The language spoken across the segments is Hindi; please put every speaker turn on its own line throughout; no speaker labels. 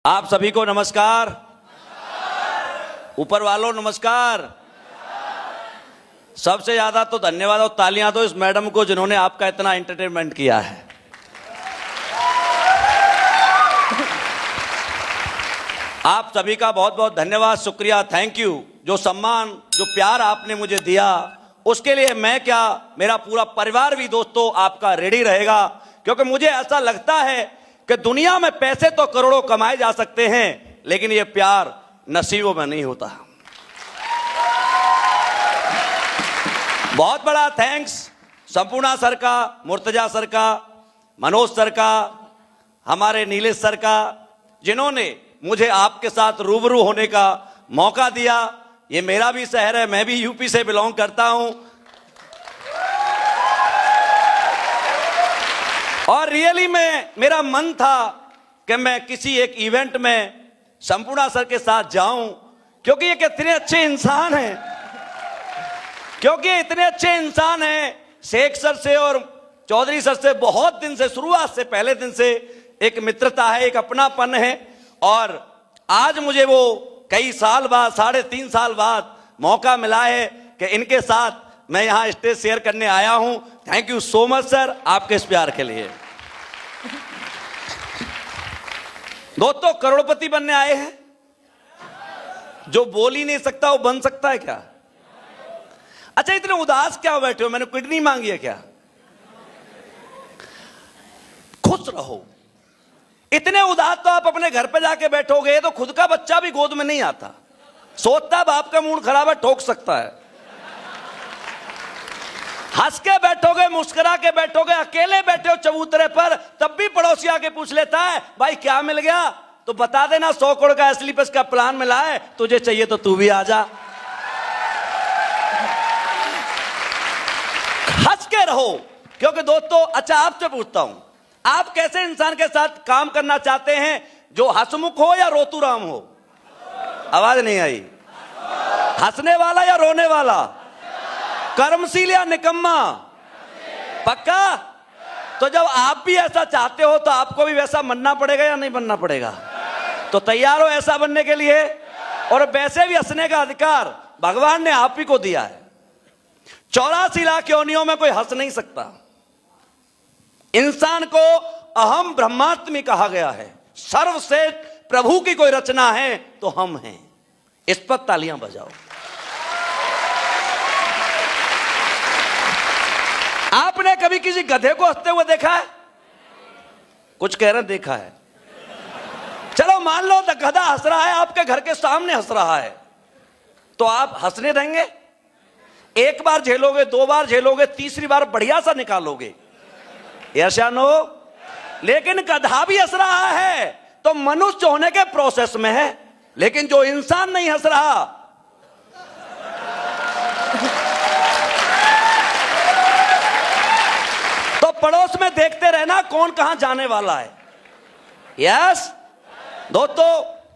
आप सभी को नमस्कार। ऊपर वालों नमस्कार। सबसे ज्यादा तो धन्यवाद और तालियां दो इस मैडम को जिन्होंने आपका इतना एंटरटेनमेंट किया है। आप सभी का बहुत बहुत धन्यवाद, शुक्रिया, थैंक यू। जो सम्मान, जो प्यार आपने मुझे दिया उसके लिए मैं क्या, मेरा पूरा परिवार भी दोस्तों आपका रेडी रहेगा, क्योंकि मुझे ऐसा लगता है कि दुनिया में पैसे तो करोड़ों कमाए जा सकते हैं, लेकिन ये प्यार नसीबों में नहीं होता। बहुत बड़ा थैंक्स संपूर्णा सर का, मुर्तजा सर का, मनोज सर का, हमारे नीलेश सर का, जिन्होंने मुझे आपके साथ रूबरू होने का मौका दिया। ये मेरा भी शहर है, मैं भी यूपी से बिलोंग करता हूं और रियली में मेरा मन था कि मैं किसी एक इवेंट में संपूर्णा सर के साथ जाऊं, क्योंकि ये इतने अच्छे इंसान हैं, शेख सर से और चौधरी सर से बहुत दिन से, शुरुआत से, पहले दिन से एक मित्रता है, एक अपनापन है। और आज मुझे वो कई साल बाद, 3.5 साल बाद मौका मिला है कि इनके साथ मैं यहां स्टेज शेयर करने आया हूं। Thank you so much sir, आपके इस प्यार के लिए। दोस्तों, करोड़पति बनने आए हैं। जो बोल ही नहीं सकता वो बन सकता है क्या? अच्छा, इतने उदास क्या बैठे हो? मैंने किडनी मांगी है क्या? खुश रहो। इतने उदास तो आप अपने घर पे जाके बैठोगे तो खुद का बच्चा भी गोद में नहीं आता, सोचता बाप का मूड खराब है, ठोक सकता है। हंस के बैठोगे, मुस्कुरा के बैठोगे, अकेले बैठे हो चबूतरे पर, तब भी पड़ोसी आके पूछ लेता है भाई क्या मिल गया, तो बता देना 100 करोड़ का एसलीपस का प्लान मिला है, तुझे चाहिए तो तू भी आ जा। हंस के रहो। क्योंकि दोस्तों, अच्छा आपसे पूछता हूं, आप कैसे इंसान के साथ काम करना चाहते हैं? जो हंसमुख हो या रोतूराम हो? आवाज नहीं आई। हंसने वाला या रोने वाला? कर्मशील या निकम्मा? पक्का? तो जब आप भी ऐसा चाहते हो तो आपको भी वैसा बनना पड़ेगा या नहीं बनना पड़ेगा? तो तैयार हो ऐसा बनने के लिए? और वैसे भी हंसने का अधिकार भगवान ने आप ही को दिया है। 84 लाख योनियों में कोई हंस नहीं सकता। इंसान को अहम ब्रह्मात्मी कहा गया है। सर्वश्रेष्ठ प्रभु की कोई रचना है तो हम हैं। इस पर तालियां बजाओ। आपने कभी किसी गधे को हंसते हुए देखा है? कुछ कह रहे देखा है। चलो मान लो तो गधा हंस रहा है, आपके घर के सामने हंस रहा है, तो आप हंसने देंगे? एक बार झेलोगे, 2 बार झेलोगे, तीसरी बार बढ़िया सा निकालोगे, यस या नो? लेकिन गधा भी हंस रहा है तो मनुष्य होने के प्रोसेस में है, लेकिन जो इंसान नहीं हंस रहा, तो पड़ोस में देखते रहना कौन कहां जाने वाला है। यस दोस्तों,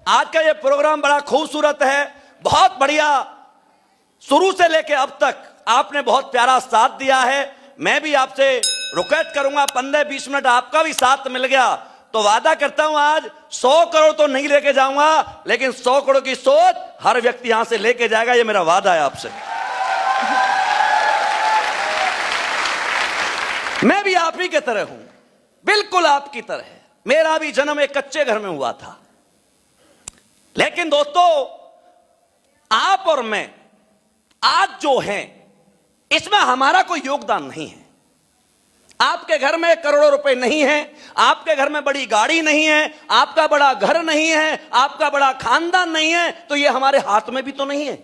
आज का ये प्रोग्राम बड़ा खूबसूरत है, बहुत बढ़िया। शुरू से लेके अब तक आपने बहुत प्यारा साथ दिया है। मैं भी आपसे रिक्वेस्ट करूंगा, 15-20 मिनट आपका भी साथ मिल गया तो वादा करता हूं आज 100 करोड़ तो नहीं लेके जाऊंगा, लेकिन 100 करोड़ की सोच हर व्यक्ति यहां से लेके जाएगा, ये मेरा वादा है आपसे। मैं भी आप ही की तरह हूं, बिल्कुल आपकी तरह। मेरा भी जन्म एक कच्चे घर में हुआ था, लेकिन दोस्तों आप और मैं आज जो हैं इसमें हमारा कोई योगदान नहीं है। आपके घर में करोड़ों रुपए नहीं है, आपके घर में बड़ी गाड़ी नहीं है, आपका बड़ा घर नहीं है, आपका बड़ा खानदान नहीं है, तो ये हमारे हाथ में भी तो नहीं है।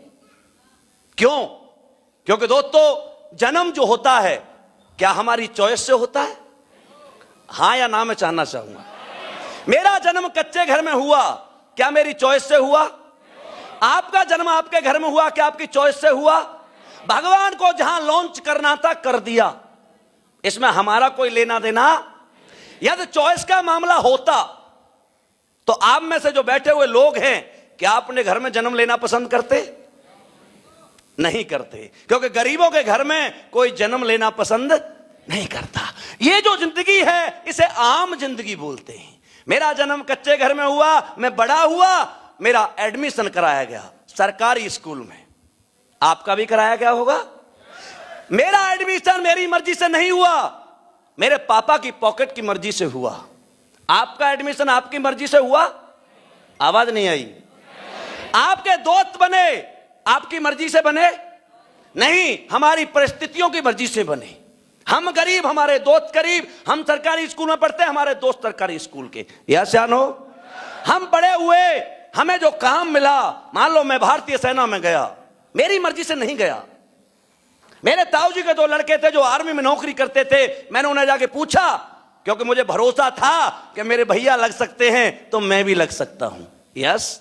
क्यों? क्योंकि दोस्तों, जन्म जो होता है क्या हमारी चॉइस से होता है? हां या ना मैं जानना चाहूंगा। मेरा जन्म कच्चे घर में हुआ, क्या मेरी चॉइस से हुआ? आपका जन्म आपके घर में हुआ, क्या आपकी चॉइस से हुआ? भगवान को जहां लॉन्च करना था कर दिया, इसमें हमारा कोई लेना देना। यदि चॉइस का मामला होता तो आप में से जो बैठे हुए लोग हैं, क्या अपने घर में जन्म लेना पसंद करते? नहीं करते, क्योंकि गरीबों के घर में कोई जन्म लेना पसंद नहीं करता। ये जो जिंदगी है इसे आम जिंदगी बोलते हैं। मेरा जन्म कच्चे घर में हुआ, मैं बड़ा हुआ, मेरा एडमिशन कराया गया सरकारी स्कूल में। आपका भी कराया गया होगा। मेरा एडमिशन मेरी मर्जी से नहीं हुआ, मेरे पापा की पॉकेट की मर्जी से हुआ। आपका एडमिशन आपकी मर्जी से हुआ? आवाज नहीं आई। आपके दोस्त बने आपकी मर्जी से बने? नहीं, हमारी परिस्थितियों की मर्जी से बने। हम गरीब, हमारे दोस्त गरीब, हम सरकारी स्कूल में पढ़ते, हमारे दोस्त सरकारी स्कूल के। या सियानो, हम बड़े हुए, हमें जो काम मिला, मान लो मैं भारतीय सेना में गया, मेरी मर्जी से नहीं गया। मेरे ताऊजी के 2 लड़के थे जो आर्मी में नौकरी करते थे, मैंने उन्हें जाके पूछा, क्योंकि मुझे भरोसा था कि मेरे भैया लग सकते हैं तो मैं भी लग सकता हूं। यस,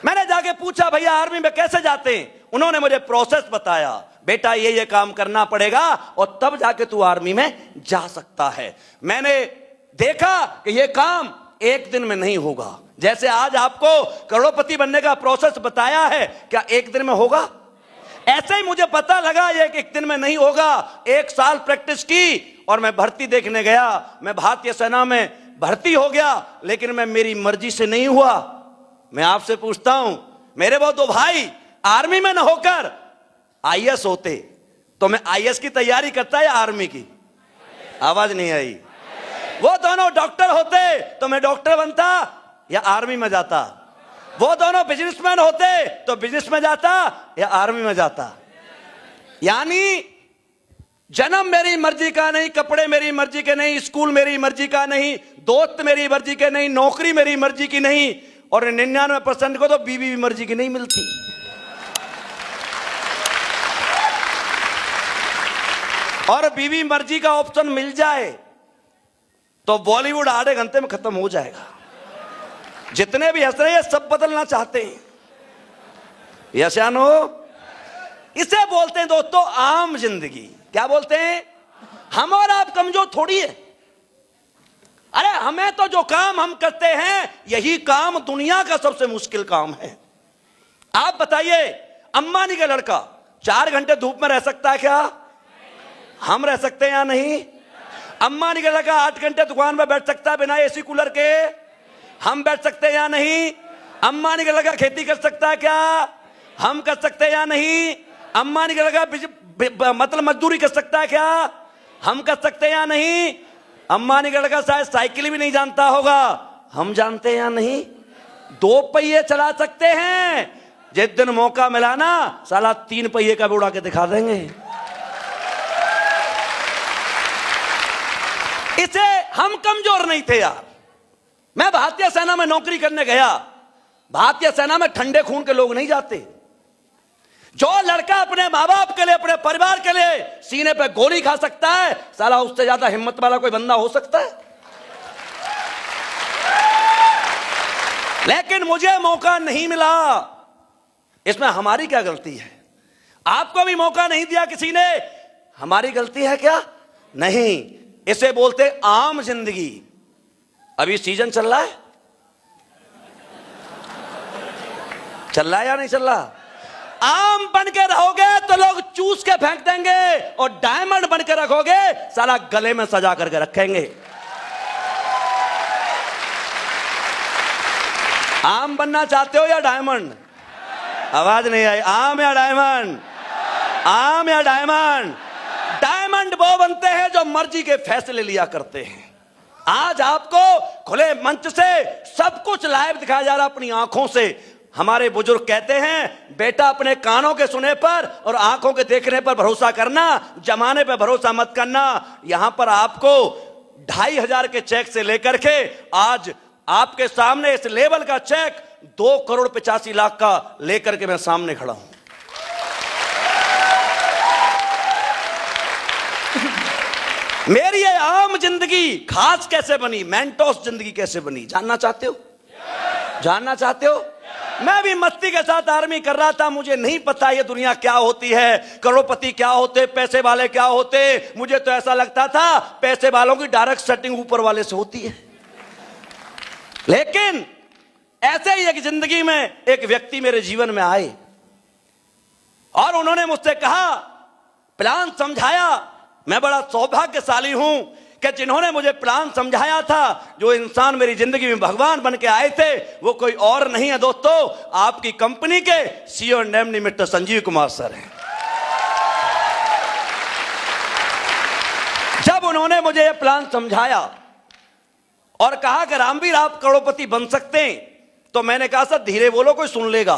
मैंने जाके पूछा भैया आर्मी में कैसे जाते हैं? उन्होंने मुझे प्रोसेस बताया, बेटा ये काम करना पड़ेगा और तब जाके तू आर्मी में जा सकता है। मैंने देखा कि ये काम एक दिन में नहीं होगा। जैसे आज आपको करोड़पति बनने का प्रोसेस बताया है, क्या एक दिन में होगा? ऐसे ही मुझे पता लगा ये एक दिन में नहीं होगा। 1 साल प्रैक्टिस की और मैं भर्ती देखने गया। मैं भारतीय सेना में भर्ती हो गया, लेकिन मैं मेरी मर्जी से नहीं हुआ। मैं आपसे पूछता हूं, मेरे वो 2 भाई आर्मी में न होकर आईएएस होते तो मैं आईएएस की तैयारी करता या आर्मी की? आवाज नहीं आई। वो दोनों डॉक्टर होते तो मैं डॉक्टर बनता या आर्मी में जाता? वो दोनों बिजनेसमैन होते तो बिजनेस में जाता या आर्मी में जाता? यानी जन्म मेरी मर्जी का नहीं, कपड़े मेरी मर्जी के नहीं, स्कूल मेरी मर्जी का नहीं, दोस्त मेरी मर्जी के नहीं, नौकरी मेरी मर्जी की नहीं, और 99% को तो बीवी भी मर्जी की नहीं मिलती। और बीवी मर्जी का ऑप्शन मिल जाए तो बॉलीवुड आधे घंटे में खत्म हो जाएगा। जितने भी हंस रहे हैं सब बदलना चाहते हैं। यशानो, इसे बोलते हैं दोस्तों आम जिंदगी। क्या बोलते हैं? हम और आप कमजोर थोड़ी है। अरे हमें तो जो काम हम करते हैं यही काम दुनिया का सबसे मुश्किल काम है। आप बताइए, अंबानी का लड़का 4 घंटे धूप में रह सकता है क्या? हम रह सकते हैं या नहीं? अंबानी का लड़का 8 घंटे दुकान में बैठ सकता है बिना एसी कूलर के? हम बैठ सकते हैं या नहीं? अंबानी का लड़का खेती कर सकता है क्या? हम कर सकते हैं या नहीं? अंबानी का लड़का मतलब मजदूरी कर सकता है क्या? हम कर सकते हैं या नहीं? अंबानी का लड़का शायद साइकिल भी नहीं जानता होगा, हम जानते हैं या नहीं? 2 पहिए चला सकते हैं, जिस दिन मौका मिला ना साला 3 पहिए का भी उड़ा के दिखा देंगे। इसे हम कमजोर नहीं थे यार। मैं भारतीय सेना में नौकरी करने गया। भारतीय सेना में ठंडे खून के लोग नहीं जाते। जो लड़का अपने माँ बाप के लिए, अपने परिवार के लिए सीने पे गोली खा सकता है, साला उससे ज्यादा हिम्मत वाला कोई बंदा हो सकता है? लेकिन मुझे मौका नहीं मिला। इसमें हमारी क्या गलती है? आपको भी मौका नहीं दिया किसी ने, हमारी गलती है क्या? नहीं। इसे बोलते आम जिंदगी। अभी सीजन चल रहा है, चल रहा है या नहीं चल रहा? आम बन के रहोगे तो लोग चूस के फेंक देंगे, और डायमंड बन के रखोगे साला गले में सजा करके रखेंगे। आम बनना चाहते हो या डायमंड? आवाज नहीं आई। आम या डायमंड? आम या डायमंड? डायमंड वो बनते हैं जो मर्जी के फैसले लिया करते हैं। आज आपको खुले मंच से सब कुछ लाइव दिखाया जा रहा अपनी आंखों से। हमारे बुजुर्ग कहते हैं, बेटा अपने कानों के सुने पर और आंखों के देखने पर भरोसा करना, जमाने पर भरोसा मत करना। यहां पर आपको 2500 के चेक से लेकर के आज आपके सामने इस लेवल का चेक 2,85,00,000 का लेकर के मैं सामने खड़ा हूं। मेरी ये आम जिंदगी खास कैसे बनी, मेंटोस जिंदगी कैसे बनी, जानना चाहते हो? जानना चाहते हो? मैं भी मस्ती के साथ आर्मी कर रहा था। मुझे नहीं पता ये दुनिया क्या होती है, करोड़पति क्या होते, पैसे वाले क्या होते। मुझे तो ऐसा लगता था पैसे वालों की डायरेक्ट सेटिंग ऊपर वाले से होती है। लेकिन ऐसे ही एक जिंदगी में एक व्यक्ति मेरे जीवन में आए और उन्होंने मुझसे कहा, प्लान समझाया। मैं बड़ा सौभाग्यशाली हूं कि जिन्होंने मुझे प्लान समझाया था, जो इंसान मेरी जिंदगी में भगवान बन के आए थे, वो कोई और नहीं है दोस्तों, आपकी कंपनी के CEO and MD mister Sanjeev Kumar sir हैं। जब उन्होंने मुझे यह प्लान समझाया और कहा कि रामवीर आप करोड़पति बन सकते हैं, तो मैंने कहा सर धीरे बोलो, कोई सुन लेगा,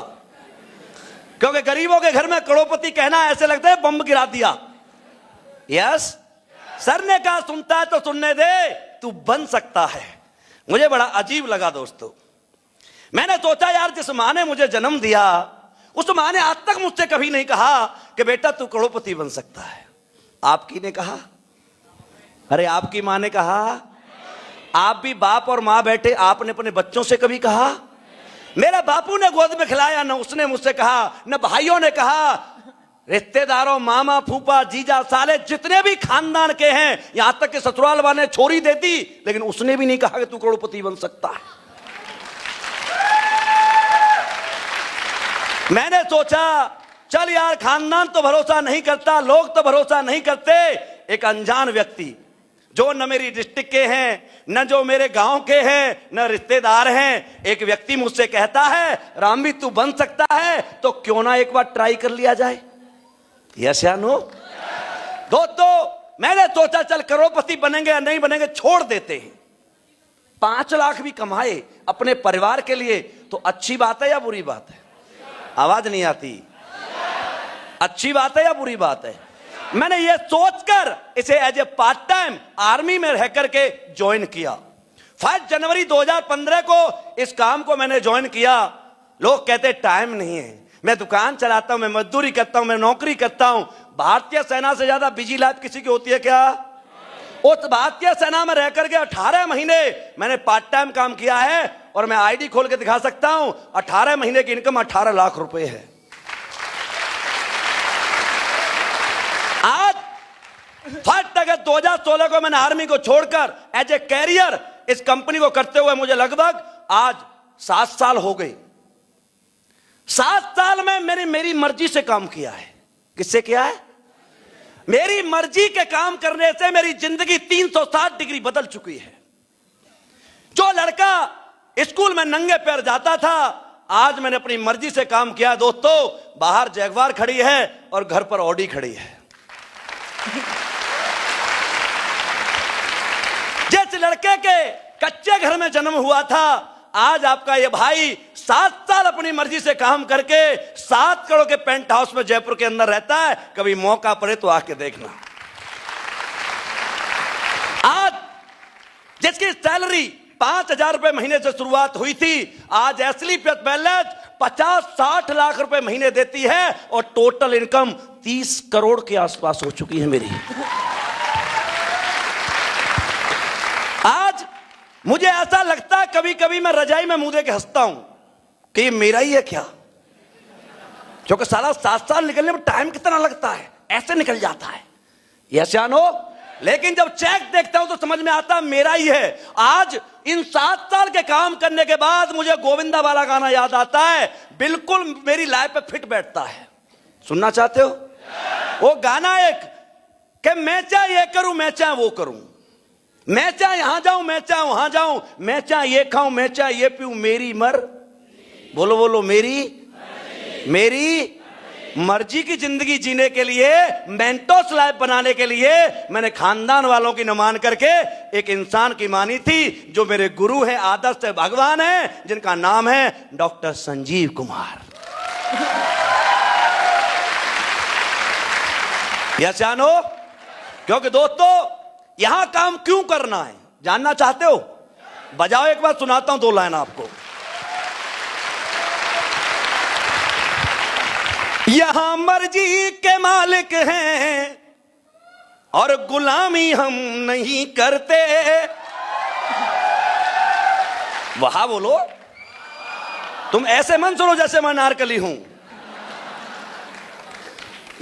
क्योंकि गरीबों के घर में करोड़पति कहना ऐसे लगता है बम गिरा दिया। यस, सर ने कहा सुनता है तो सुनने दे, तू बन सकता है। मुझे बड़ा अजीब लगा दोस्तों। मैंने सोचा यार, जिस मां ने मुझे जन्म दिया, उस मां ने आज तक मुझसे कभी नहीं कहा कि बेटा तू करोड़पति बन सकता है। आपकी ने कहा, अरे आपकी मां ने कहा, आप भी बाप और मां बैठे, आपने अपने बच्चों से कभी कहा? मेरे बापू ने गोद में खिलाया, न उसने मुझसे कहा, न भाइयों ने कहा, रिश्तेदारों, मामा, फूफा, जीजा, साले जितने भी खानदान के हैं, यहां तक कि ससुराल वाले छोरी दे दी, लेकिन उसने भी नहीं कहा कि तू करोड़पति बन सकता है। मैंने सोचा चल यार, खानदान तो भरोसा नहीं करता, लोग तो भरोसा नहीं करते, एक अनजान व्यक्ति जो न मेरी डिस्ट्रिक्ट के हैं, न जो मेरे गांव के हैं, न रिश्तेदार हैं, एक व्यक्ति मुझसे कहता है रामवीर तू बन सकता है, तो क्यों ना एक बार ट्राई कर लिया जाए। यस या नो? दोस्तों मैंने सोचा चल करोड़पति बनेंगे या नहीं बनेंगे, छोड़ देते हैं। 5 लाख भी कमाए अपने परिवार के लिए तो अच्छी बात है या बुरी बात है? आवाज नहीं आती। अच्छी बात है या बुरी बात है? मैंने ये सोचकर इसे as a part time army में रह करके ज्वाइन किया। 5 जनवरी 2015 को इस काम को मैंने ज्वाइन किया। लोग कहते टाइम नहीं है, मैं दुकान चलाता हूं, मैं मजदूरी करता हूं, मैं नौकरी करता हूं। भारतीय सेना से ज्यादा बिजी लाइफ किसी की होती है क्या? उस भारतीय सेना में रह करके 18 महीने मैंने पार्ट टाइम काम किया है, और मैं आईडी खोल के दिखा सकता हूं, 18 महीने की इनकम 18 लाख रुपए है। आज 1 अगस्त 2016 को मैंने आर्मी को छोड़कर एज ए कैरियर इस कंपनी को करते हुए मुझे लगभग आज 7 साल हो गए। 7 साल में मेरी मर्जी से काम किया है। किससे किया है? मेरी मर्जी के काम करने से मेरी जिंदगी 360 डिग्री बदल चुकी है। जो लड़का स्कूल में नंगे पैर जाता था, आज मैंने अपनी मर्जी से काम किया। दोस्तों बाहर जैगवार खड़ी है और घर पर ऑडी खड़ी है। जिस लड़के के कच्चे घर में जन्म हुआ था, आज आपका ये भाई 7 साल अपनी मर्जी से काम करके 7 करोड़ के पेंट हाउस में जयपुर के अंदर रहता है। कभी मौका पड़े तो आके देखना। आज जिसकी सैलरी 5,000 रुपए महीने से शुरुआत हुई थी, आज एसलीपीएस बैलेंस 50-60 लाख रुपए महीने देती है, और टोटल इनकम 30 करोड़ के आसपास हो चुकी है मेरी। आज मुझे ऐसा लगता है कभी कभी मैं रजाई में मुंह दे के हंसता हूं कि ये मेरा ही है क्या, क्योंकि साला 7 साल निकलने में टाइम कितना लगता है, ऐसे निकल जाता है। यस या नो? लेकिन जब चेक देखता हूं तो समझ में आता है मेरा ही है। आज इन 7 साल के काम करने के बाद मुझे गोविंदा वाला गाना याद आता है, बिल्कुल मेरी लाइफ पे फिट बैठता है। सुनना चाहते हो? वो गाना एक कि मैं चाहे ये करूं, मैं चाहे वो करूं, मैं चाहे यहां जाऊं, मैं चाहे वहां जाऊं, मैं चाहे ये खाऊं, मैं चाहे ये पीऊं, मेरी बोलो बोलो, मेरी मर्जी की जिंदगी जीने के लिए, मेंटोस लाइफ बनाने के लिए मैंने खानदान वालों की न मान करके एक इंसान की मानी थी, जो मेरे गुरु हैं, आदर्श है, भगवान है, जिनका नाम है डॉक्टर संजीव कुमार। यस जानो? क्योंकि दोस्तों यहां काम क्यों करना है जानना चाहते हो? बजाओ एक बार, सुनाता हूं 2 लाइन आपको। यहां मर्जी के मालिक हैं और गुलामी हम नहीं करते। वहां बोलो, तुम ऐसे मन सुनो जैसे मैं नारकली हूं।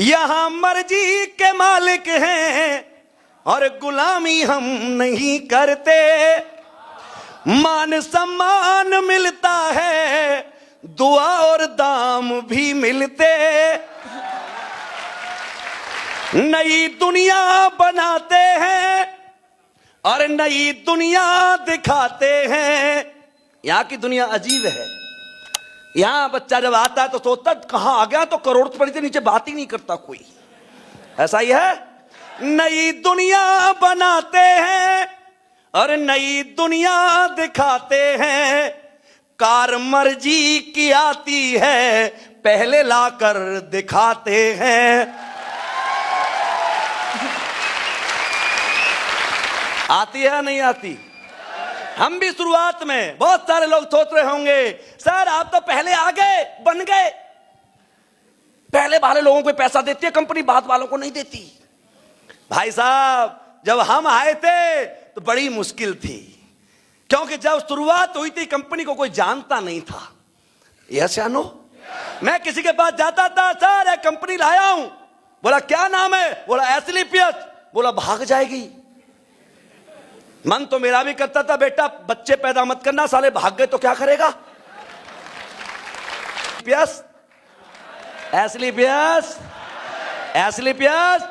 यहां मर्जी के मालिक हैं और गुलामी हम नहीं करते। मान सम्मान मिलता है, दुआ और दाम भी मिलते। नई दुनिया बनाते हैं, और नई दुनिया दिखाते हैं। यहां की दुनिया अजीब है। यहां बच्चा जब आता है तो सोचता कहां आ गया, तो करोड़पति से नीचे बात ही नहीं करता कोई। ऐसा ही है। नई दुनिया बनाते हैं और नई दुनिया दिखाते हैं। कार मर्जी की आती है, पहले लाकर दिखाते हैं। आती है नहीं आती? हम भी शुरुआत में बहुत सारे लोग सोच रहे होंगे सर आप तो पहले आ गए, बन गए। पहले वाले लोगों को पैसा देती है कंपनी, बाद वालों को नहीं देती। भाई साहब जब हम आए थे तो बड़ी मुश्किल थी, क्योंकि जब शुरुआत हुई थी कंपनी को कोई जानता नहीं था। यस या नो? मैं किसी के पास जाता था, सर एक कंपनी लाया हूं। बोला क्या नाम है? बोला एसलीपीएस। बोला भाग जाएगी। मन तो मेरा भी करता था बेटा बच्चे पैदा मत करना, साले भाग गए तो क्या करेगा। एसलीपीएस एसलीपीएस एसलीपीएस।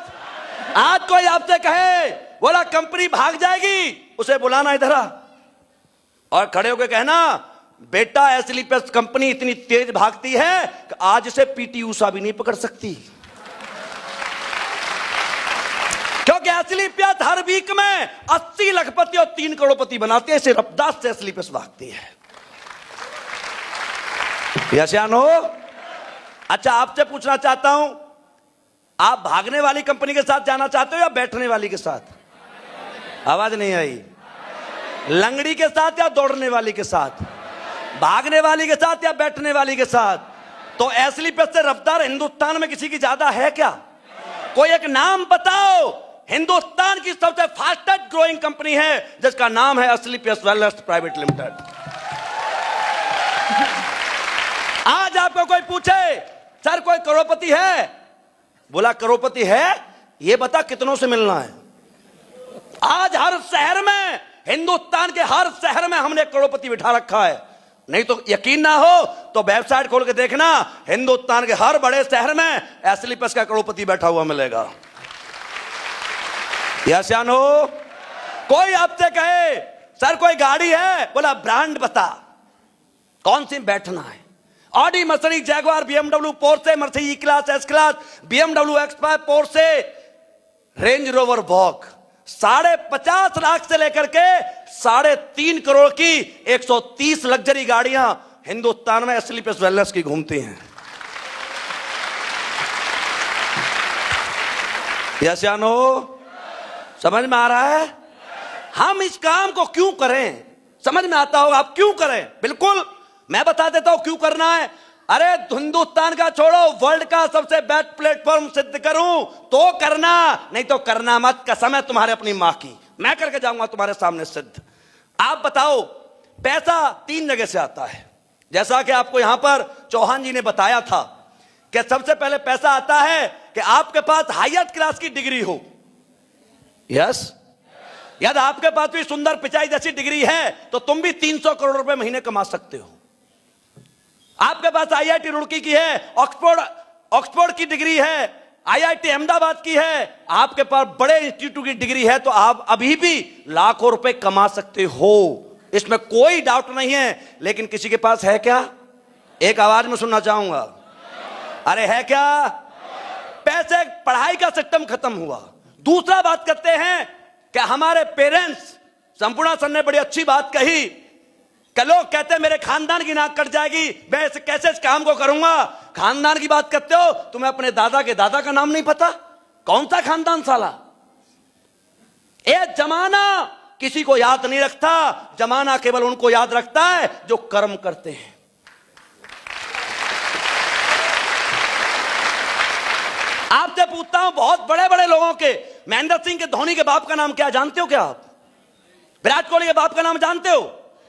आज कोई आपसे कहे बोला कंपनी भाग जाएगी, उसे बुलाना इधर आ और खड़े होकर कहना बेटा एसलीपीएस कंपनी इतनी तेज भागती है कि आज से पीटी ऊषा भी नहीं पकड़ सकती। क्योंकि एसलीपीएस हर वीक में 80 लखपति और 3 करोड़पति बनाते हैं। इसे रफ्तार से एसलीपीएस भागती है। यस या नो? अच्छा आपसे पूछना चाहता हूं, आप भागने वाली कंपनी के साथ जाना चाहते हो या बैठने वाली के साथ? आवाज नहीं आई। लंगड़ी के साथ या दौड़ने वाली के साथ? भागने वाली के साथ या बैठने वाली के साथ? तो एसलीपीएस से रफ्तार हिंदुस्तान में किसी की ज्यादा है क्या? कोई एक नाम बताओ। हिंदुस्तान की सबसे फास्टेस्ट ग्रोइंग कंपनी है जिसका नाम है एसलीपीएस वेलनेस प्राइवेट लिमिटेड। आज आपको कोई पूछे सर कोई करोड़पति है? बोला करोड़पति है, ये बता कितनों से मिलना है। आज हर शहर में, हिंदुस्तान के हर शहर में हमने करोड़पति बिठा रखा है। नहीं तो यकीन ना हो तो वेबसाइट खोल के देखना, हिंदुस्तान के हर बड़े शहर में एसलीपीएस का करोड़पति बैठा हुआ मिलेगा। यस या नो? कोई आपसे कहे सर कोई गाड़ी है? बोला ब्रांड बता, कौन सी बैठना है। Audi, Mercedes, Jaguar, BMW, Porsche, Mercedes E class, S class, BMW एक्स5, पोर्शे, रेंज रोवर वॉक। 50.5 लाख से लेकर के 3.5 करोड़ की 130 लग्जरी गाड़ियां हिंदुस्तान में एसलीपीएस वेलनेस की घूमती हैं। यस या नो? समझ में आ रहा है? हम इस काम को क्यों करें? समझ में आता होगा आप क्यों करें। बिल्कुल मैं बता देता हूं क्यों करना है। अरे हिंदुस्तान का छोड़ो, वर्ल्ड का सबसे बेस्ट प्लेटफॉर्म सिद्ध करूं तो करना, नहीं तो करना मत। कसम है तुम्हारे अपनी मां की, मैं करके जाऊंगा तुम्हारे सामने सिद्ध। आप बताओ पैसा 3 जगह से आता है। जैसा कि आपको यहां पर चौहान जी ने बताया था कि सबसे पहले पैसा आता है कि आपके पास हाईएस्ट क्लास की डिग्री हो। यस, यदि आपके पास भी सुंदर पिचाई जैसी डिग्री है तो तुम भी 300 करोड़ रुपए महीने कमा सकते हो। आपके पास आईआईटी रुड़की की है, ऑक्सफोर्ड की डिग्री है, आईआईटी अहमदाबाद की है, आपके पास बड़े इंस्टीट्यूट की डिग्री है तो आप अभी भी लाखों रुपए कमा सकते हो, इसमें कोई डाउट नहीं है। लेकिन किसी के पास है क्या? एक आवाज में सुनना चाहूंगा, अरे है क्या? पैसे, पढ़ाई का सिस्टम खत्म हुआ। दूसरा बात करते हैं कि हमारे पेरेंट्स, संपूर्ण सर ने बड़ी अच्छी बात कही कि लोग कहते हैं मेरे खानदान की नाक कट जाएगी, मैं इसे कैसे इस काम को करूंगा। खानदान की बात करते हो, तुम्हें अपने दादा के दादा का नाम नहीं पता? कौन सा खानदान साला? एक जमाना किसी को याद नहीं रखता, जमाना केवल उनको याद रखता है जो कर्म करते हैं। आपसे पूछता हूं, बहुत बड़े बड़े लोगों के, महेंद्र सिंह के, धोनी के बाप का नाम क्या जानते हो क्या आप? विराट कोहली के बाप का नाम जानते हो?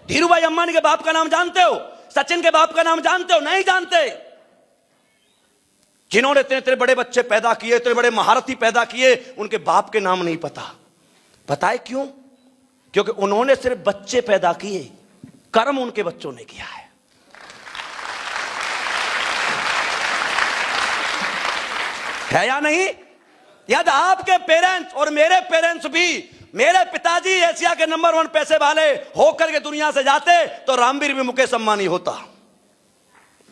धीरूभाई अंबानी के बाप का नाम जानते हो? सचिन के बाप का नाम जानते हो? नहीं जानते। जिन्होंने इतने बड़े बच्चे पैदा किए, इतने बड़े महारथी पैदा किए, उनके बाप के नाम नहीं पता। पता है क्यों? क्योंकि उन्होंने सिर्फ बच्चे पैदा किए, कर्म उनके बच्चों ने किया है या नहीं? यदि आपके पेरेंट्स और मेरे पेरेंट्स भी मेरे पिताजी एशिया के नंबर 1 पैसे वाले होकर के दुनिया से जाते तो रामवीर भी मुकेश अंबानी होता।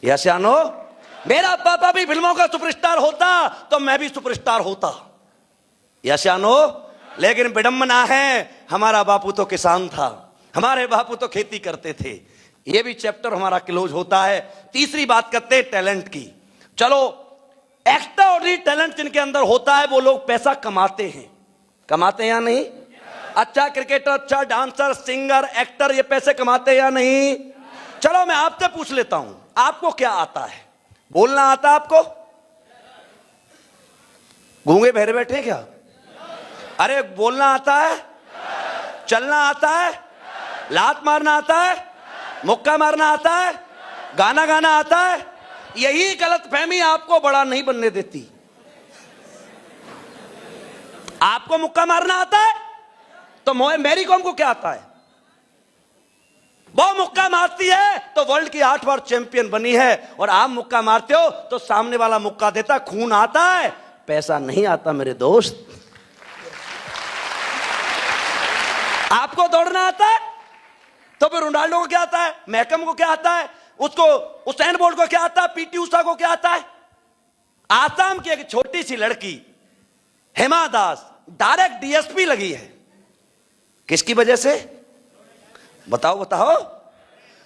यशानो, मेरा पापा भी फिल्मों का सुपरस्टार होता तो मैं भी सुपरस्टार होता। यशानो, लेकिन विडंबना है, हमारा बापू तो किसान था, हमारे बापू तो खेती करते थे। ये भी चैप्टर हमारा क्लोज होता है। तीसरी बात करते हैं टैलेंट की। चलो, एक्स्ट्रा ऑर्डिनरी टैलेंट जिनके अंदर होता है वो लोग पैसा कमाते हैं। कमाते हैं या नहीं? अच्छा क्रिकेटर, अच्छा डांसर, सिंगर, एक्टर, ये पैसे कमाते हैं या नहीं? चलो मैं आपसे पूछ लेता हूं, आपको क्या आता है? बोलना आता आपको? गूंगे बहरे बैठे क्या? अरे बोलना आता है? चलना आता है? लात मारना आता है? मुक्का मारना आता है? गाना गाना आता है? यही गलतफहमी आपको बड़ा नहीं बनने देती। आपको मुक्का मारना आता है तो मैरी कॉम को क्या आता है? वो मुक्का मारती है तो वर्ल्ड की 8 बार चैंपियन बनी है, और आप मुक्का मारते हो तो सामने वाला मुक्का देता। खून आता है, पैसा नहीं आता मेरे दोस्त। आपको दौड़ना आता है तो फिर रोनाल्डो को क्या आता है? मैकम को क्या आता है? उसको उसेन बोल्ट को क्या आता है? पीटी उषा को क्या आता है? आसाम की एक छोटी सी लड़की हेमा दास डायरेक्ट डीएसपी लगी है। किसकी वजह से? बताओ बताओ।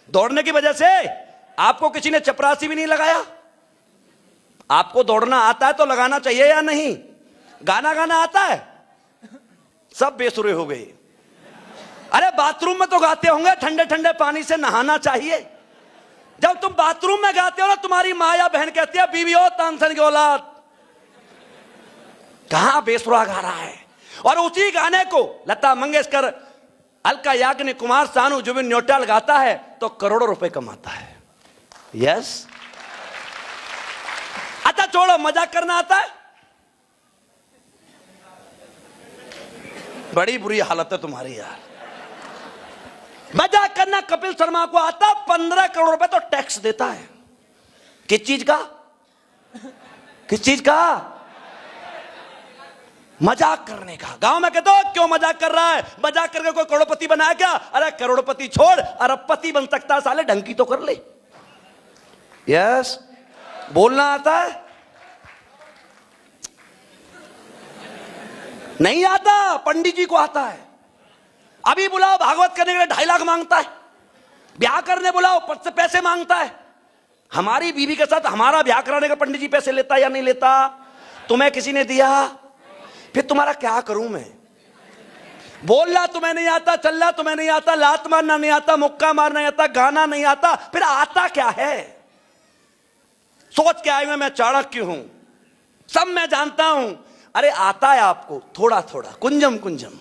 दौड़ने की वजह से। आपको किसी ने चपरासी भी नहीं लगाया। आपको दौड़ना आता है तो लगाना चाहिए या नहीं? गाना गाना आता है? सब बेसुरे हो गए। अरे बाथरूम में तो गाते होंगे, ठंडे ठंडे पानी से नहाना चाहिए। जब तुम बाथरूम में गाते हो ना, तुम्हारी माँ या बहन कहती है बीवी हो तानसेन की औलाद। कहां बेसुरा गा रहा है। और उसी गाने को लता मंगेशकर, अलका याग्निक, कुमार सानू, जुबिन नौटियाल गाता है तो करोड़ों रुपए कमाता है। यस। अच्छा छोड़ो, मजाक करना आता है? बड़ी बुरी हालत है तुम्हारी यार। मजाक करना कपिल शर्मा को आता। 15 करोड़ रुपए तो टैक्स देता है। किस चीज का? किस चीज का? मजाक करने का। गांव में कहते हो क्यों मजाक कर रहा है? मजाक करके कोई करोड़पति बनाया क्या? अरे करोड़पति छोड़, अरबपति बन सकता है साले, ढंग की तो कर ले। यस। बोलना आता है? नहीं आता। पंडित जी को आता है। अभी बुलाओ, भागवत करने के लिए 2.5 लाख मांगता है। ब्याह करने बुलाओ, पद से पैसे मांगता है। हमारी बीवी के साथ हमारा ब्याह कराने का पंडित जी पैसे लेता या नहीं लेता? तुम्हें किसी ने दिया? फिर तुम्हारा क्या करूं मैं? बोलना तुम्हें नहीं आता, चलना तुम्हें नहीं आता, लात मारना नहीं आता, मुक्का मारना नहीं आता, गाना नहीं आता, फिर आता क्या है? सोच के आए हुए मैं चाणक्य हूं, सब मैं जानता हूं। अरे आता है आपको थोड़ा थोड़ा, कुंजम कुंजम।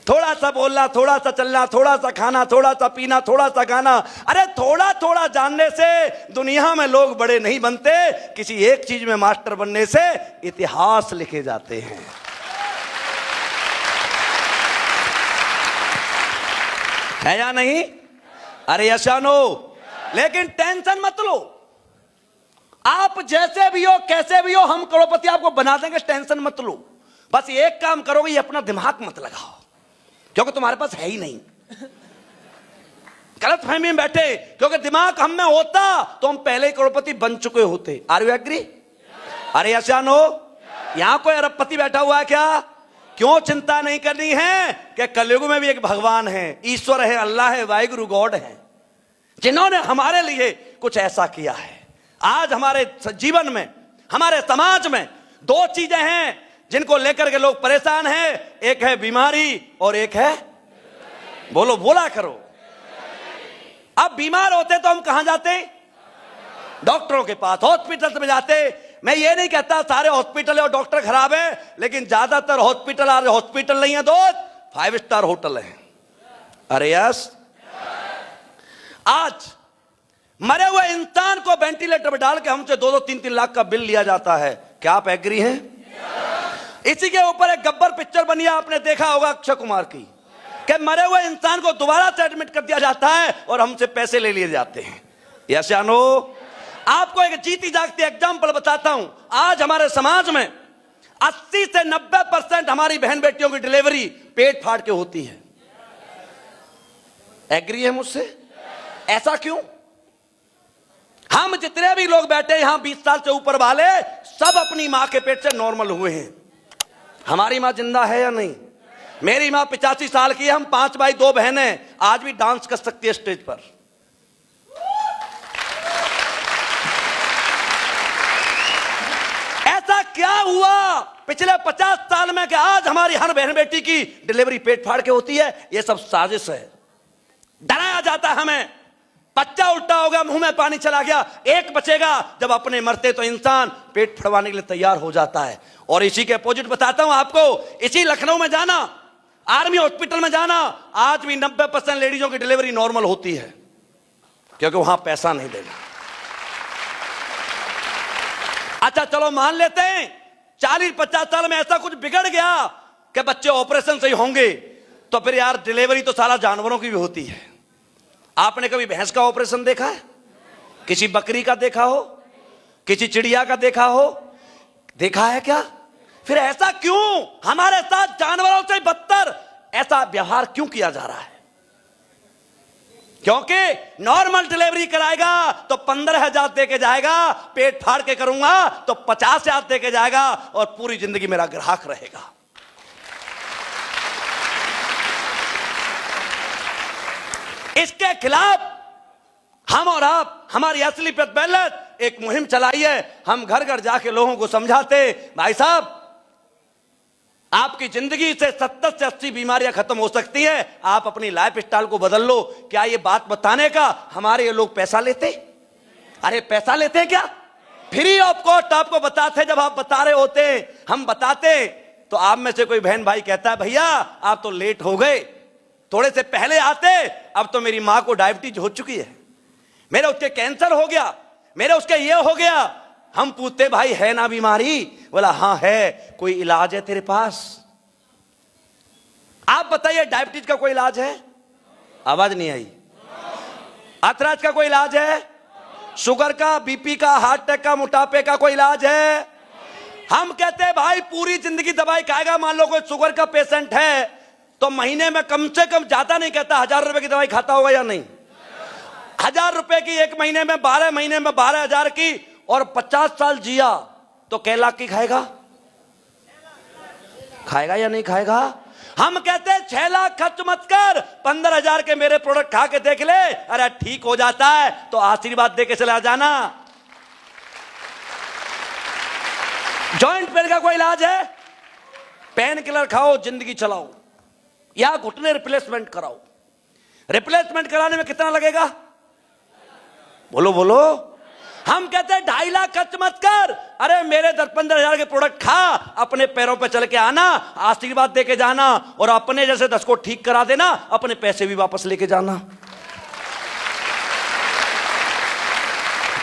थोड़ा सा बोलना, थोड़ा सा चलना, थोड़ा सा खाना, थोड़ा सा पीना, थोड़ा सा गाना। अरे थोड़ा थोड़ा जानने से दुनिया में लोग बड़े नहीं बनते, किसी एक चीज में मास्टर बनने से इतिहास लिखे जाते हैं। है या नहीं? अरे यशानो, लेकिन टेंशन मत लो। आप जैसे भी हो, कैसे भी हो, हम करोड़पति आपको बना देंगे, टेंशन मत लो। बस एक काम करोगे, अपना दिमाग मत लगाओ, क्योंकि तुम्हारे पास है ही नहीं। गलतफहमी में बैठे, क्योंकि दिमाग हम में होता तो हम पहले ही करोड़पति बन चुके होते। Are you agree? अरे यशानो, यहां कोई अरबपति बैठा हुआ है क्या? क्यों चिंता नहीं करनी है कि कलयुग में भी एक भगवान है, ईश्वर है, अल्लाह है, वाहिगुरु गॉड है, जिन्होंने हमारे लिए कुछ ऐसा किया है। आज हमारे जीवन में, हमारे समाज में 2 चीजें हैं जिनको लेकर के लोग परेशान हैं। एक है बीमारी और एक है, बोलो, बोला करो। अब बीमार होते तो हम कहां जाते? डॉक्टरों के पास, हॉस्पिटल में जाते। मैं ये नहीं कहता सारे हॉस्पिटल और डॉक्टर खराब है, लेकिन ज्यादातर हॉस्पिटल आज हॉस्पिटल नहीं है दोस्त, 5 स्टार होटल है। अरे यस, आज मरे हुए इंसान को वेंटिलेटर में डाल के हमसे 2-2, 3-3 लाख का बिल लिया जाता है। क्या आप एग्री हैं? इसी के ऊपर एक गब्बर पिक्चर बनी है, आपने देखा होगा, अक्षय कुमार की, कि मरे हुए इंसान को दोबारा से एडमिट कर दिया जाता है और हमसे पैसे ले लिए जाते हैं। यस या नो? आपको एक जीती जागती एग्जांपल बताता हूं। आज हमारे समाज में 80 से 90% हमारी बहन बेटियों की डिलीवरी पेट फाड़ के होती है। एग्री है मुझसे? ऐसा क्यों? हम जितने भी लोग बैठे यहां 20 साल से ऊपर वाले, सब अपनी मां के पेट से नॉर्मल हुए हैं। हमारी मां जिंदा है या नहीं? मेरी मां 85 साल की है, हम 5 भाई 2 बहनें, आज भी डांस कर सकती है स्टेज पर। ऐसा क्या हुआ पिछले 50 साल में कि आज हमारी हर बहन बेटी की डिलीवरी पेट फाड़ के होती है? यह सब साजिश है। डराया जाता है हमें, बच्चा उल्टा हो गया, मुंह में पानी चला गया, एक बचेगा। जब अपने मरते तो इंसान पेट फड़वाने के लिए तैयार हो जाता है। और इसी के अपोजिट बताता हूं आपको, इसी लखनऊ में जाना, आर्मी हॉस्पिटल में जाना, आज भी 90% लेडीजों की डिलीवरी नॉर्मल होती है, क्योंकि वहां पैसा नहीं देना। अच्छा चलो मान लेते हैं 40-50 साल में ऐसा कुछ बिगड़ गया कि बच्चे ऑपरेशन से ही होंगे, तो फिर यार डिलीवरी तो साला जानवरों की भी होती है। आपने कभी भैंस का ऑपरेशन देखा है? किसी बकरी का देखा हो? किसी चिड़िया का देखा हो? देखा है क्या? फिर ऐसा क्यों हमारे साथ जानवरों से बदतर ऐसा व्यवहार क्यों किया जा रहा है? क्योंकि नॉर्मल डिलीवरी कराएगा तो 15,000 दे के जाएगा, पेट फाड़ के करूंगा तो 50,000 दे के जाएगा, और पूरी जिंदगी मेरा ग्राहक रहेगा। इसके खिलाफ हम और आप, हमारी असली प्रतिबद्धता एक मुहिम चलाई है। हम घर घर जाके लोगों को समझाते, भाई साहब आपकी जिंदगी से 70 से 80 बीमारियां खत्म हो सकती हैं, आप अपनी लाइफ स्टाइल को बदल लो। क्या ये बात बताने का हमारे ये लोग पैसा लेते? अरे पैसा लेते क्या? फ्री ऑफ कॉस्ट आपको बताते। जब आप बता रहे होते, हम बताते, तो आप में से कोई बहन भाई कहता है भैया आप तो लेट हो गए, थोड़े से पहले आते, अब तो मेरी मां को डायबिटीज हो चुकी है, मेरे उसके कैंसर हो गया, मेरे उसके ये हो गया। हम पूछते भाई है ना बीमारी? बोला हाँ है। कोई इलाज है तेरे पास? आप बताइए डायबिटीज का कोई इलाज है? आवाज नहीं आई। अर्थराइटिस का कोई इलाज है? शुगर का, बीपी का, हार्ट अटैक का, मोटापे का कोई इलाज है? हम कहते हैं भाई पूरी जिंदगी दवाई खाएगा। मान लो कोई शुगर का पेशेंट है तो महीने में कम से कम, ज्यादा नहीं कहता, 1000 रुपए की दवाई खाता होगा या नहीं? 1000 रुपए की एक महीने में, 12 महीने में 12,000 की, और 50 साल जिया तो कै लाख की खाएगा? खाएगा या नहीं खाएगा? हम कहते हैं 6 लाख खर्च मत कर, 15,000 के मेरे प्रोडक्ट खा के देख ले, अरे ठीक हो जाता है तो आशीर्वाद दे के चला जाना। जॉइंट पेन का कोई इलाज है? पेन किलर खाओ, जिंदगी चलाओ, या घुटने रिप्लेसमेंट कराओ। रिप्लेसमेंट कराने में कितना लगेगा? बोलो बोलो। हम कहते हैं 2.5 लाख खर्च मत कर, अरे मेरे 10-15,000 के प्रोडक्ट खा, अपने पैरों पे चल के आना, आशीर्वाद दे के जाना, और अपने जैसे 10 को ठीक करा देना, अपने पैसे भी वापस लेके जाना।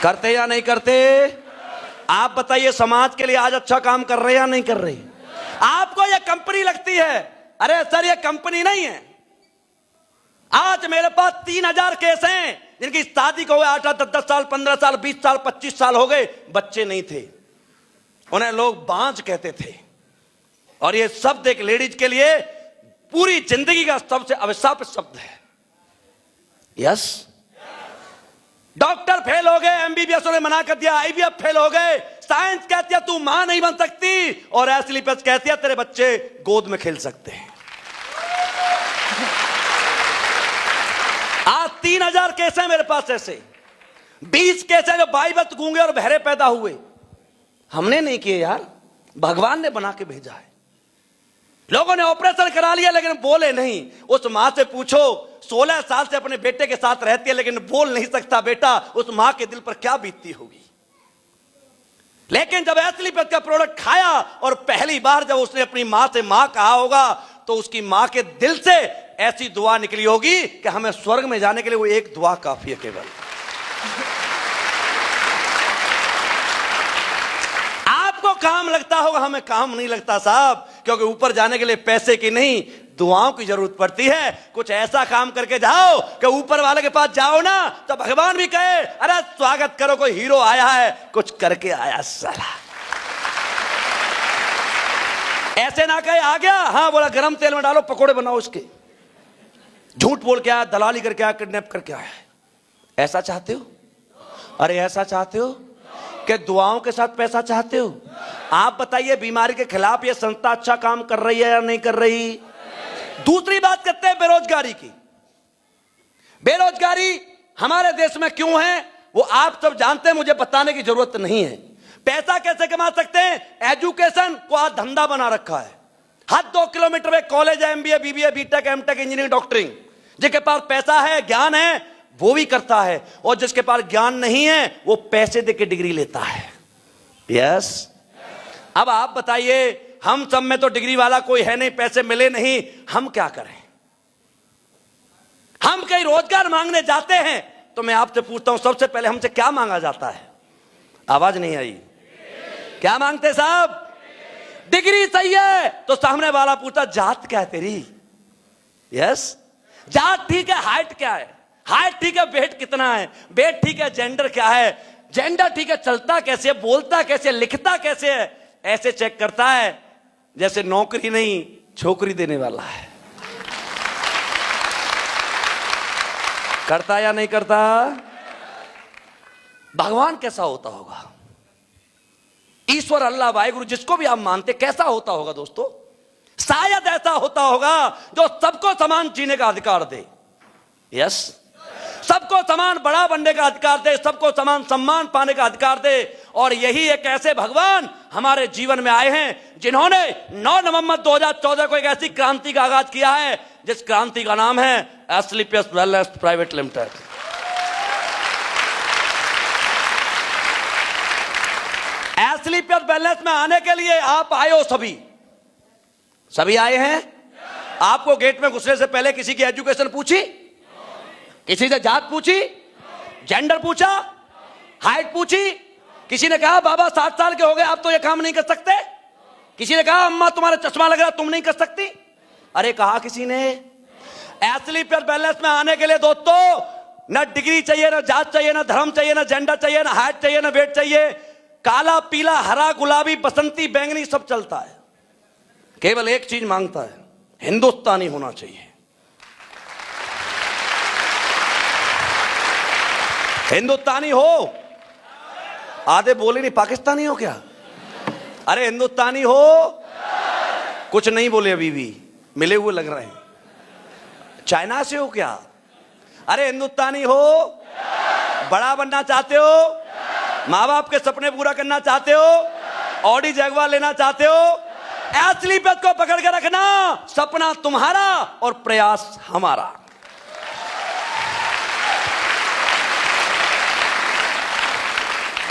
करते या नहीं करते? आप बताइए समाज के लिए आज अच्छा काम कर रहे या नहीं कर रहे? आपको यह कंपनी लगती है? अरे सर ये कंपनी नहीं है। आज मेरे पास 3000 केस हैं जिनकी शादी को हुए 8-8, 10 साल, 15 साल, 20 साल, 25 साल हो गए, बच्चे नहीं थे, उन्हें लोग बांझ कहते थे। और ये शब्द एक लेडीज के लिए पूरी जिंदगी का सबसे अभिशाप शब्द है। यस, डॉक्टर फेल हो गए, एमबीबीएस ने मना कर दिया, आईवीएफ फेल हो गए, साइंस कहती है तू मां नहीं बन सकती, और एस्लीपियस कहती है तेरे बच्चे गोद में खेल सकते हैं। आज 3000 केस हैं मेरे पास ऐसे, 20 केस हैं जो बाईबत गूंगे और बहरे पैदा हुए। हमने नहीं किए यार, भगवान ने बना के भेजा है। लोगों ने ऑपरेशन करा लिया लेकिन बोले नहीं। उस मां से पूछो 16 साल से अपने बेटे के साथ रहती है लेकिन बोल नहीं सकता बेटा, उस मां के दिल पर क्या बीतती होगी। लेकिन जब एस्लीपियस का प्रोडक्ट खाया और पहली बार जब उसने अपनी मां से मां कहा होगा, तो उसकी मां के दिल से ऐसी दुआ निकली होगी कि हमें स्वर्ग में जाने के लिए वो एक दुआ काफी है केवल। आपको काम लगता होगा, हमें काम नहीं लगता साहब, क्योंकि ऊपर जाने के लिए पैसे की नहीं दुआओं की जरूरत पड़ती है। कुछ ऐसा काम करके जाओ कि ऊपर वाले के पास जाओ ना तो भगवान भी कहे अरे स्वागत करो, कोई हीरो आया है, कुछ करके आया साला। ऐसे ना कहे आ गया, हाँ बोला गरम तेल में डालो पकोड़े बनाओ उसके, झूठ बोल के आया, दलाली करके आया, किडनैप करके आया। ऐसा चाहते हो? अरे ऐसा चाहते हो कि दुआओं के साथ पैसा चाहते हो? आप बताइए बीमारी के खिलाफ ये संस्था अच्छा काम कर रही है या नहीं कर रही? दूसरी बात करते हैं बेरोजगारी की। बेरोजगारी हमारे देश में क्यों है वो आप सब जानते हैं, मुझे बताने की जरूरत नहीं है। पैसा कैसे कमा सकते हैं? एजुकेशन को आज धंधा बना रखा है। हर 2 किलोमीटर में कॉलेज है, MBA, BBA, BTech, MTech, engineering, doctoring. जिसके पास पैसा है, ज्ञान है, वो भी करता है, और जिसके पास ज्ञान नहीं है वो पैसे देके डिग्री लेता है। यस। अब आप बताइए, हम सब में तो डिग्री वाला कोई है नहीं, पैसे मिले नहीं, हम क्या करें? हम कहीं रोजगार मांगने जाते हैं तो मैं आपसे पूछता हूं, सबसे पहले हमसे क्या मांगा जाता है? आवाज नहीं आई। क्या मांगते साहब? डिग्री चाहिए। तो सामने वाला पूछता जात क्या है तेरी? यस। जात ठीक है, हाइट क्या है? हाइट ठीक है, वेट कितना है? वेट ठीक है, जेंडर क्या है? जेंडर ठीक है, चलता कैसे, बोलता कैसे, लिखता कैसे है? ऐसे चेक करता है जैसे नौकरी नहीं छोकरी देने वाला है। करता या नहीं करता? भगवान कैसा होता होगा? ईश्वर, अल्लाह, वाहिगुरु, जिसको भी आप मानते, कैसा होता होगा दोस्तों? शायद ऐसा होता होगा जो सबको समान जीने का अधिकार दे। यस। सबको समान बड़ा बनने का अधिकार दे, सबको समान सम्मान पाने का अधिकार दे। और यही एक ऐसे भगवान हमारे जीवन में आए हैं जिन्होंने 9 नवंबर 2014 को एक ऐसी क्रांति का आगाज किया है जिस क्रांति का नाम है Asclepius wellness private limited. Asclepius wellness में आने के लिए आप आए हो, सभी आए हैं। आपको गेट में घुसने से पहले किसी की एजुकेशन पूछी? किसी से जात पूछी? जेंडर पूछा? हाइट पूछी? किसी ने कहा बाबा 60 साल के हो गए आप तो ये काम नहीं कर सकते? किसी ने कहा अम्मा तुम्हारा चश्मा लग रहा तुम नहीं कर सकती? अरे कहा किसी ने? एस्क्लेपियस वेलनेस में आने के लिए दोस्तों ना डिग्री चाहिए, ना जात चाहिए, ना धर्म चाहिए, ना जेंडर चाहिए, ना हाइट चाहिए, ना वेट चाहिए। काला, पीला, हरा, गुलाबी, बसंती, बैंगनी सब चलता है। केवल एक चीज मांगता है, हिंदुस्तानी होना चाहिए। हिंदुस्तानी हो। आधे बोले नहीं, पाकिस्तानी हो क्या? अरे हिंदुस्तानी हो। कुछ नहीं बोले, अभी भी मिले हुए लग रहे हैं। चाइना से हो क्या? अरे हिंदुस्तानी हो। बड़ा बनना चाहते हो? माँ बाप के सपने पूरा करना चाहते हो? ऑडी जगुआर लेना चाहते हो? एस्क्लेपियस को पकड़ के रखना। सपना तुम्हारा और प्रयास हमारा।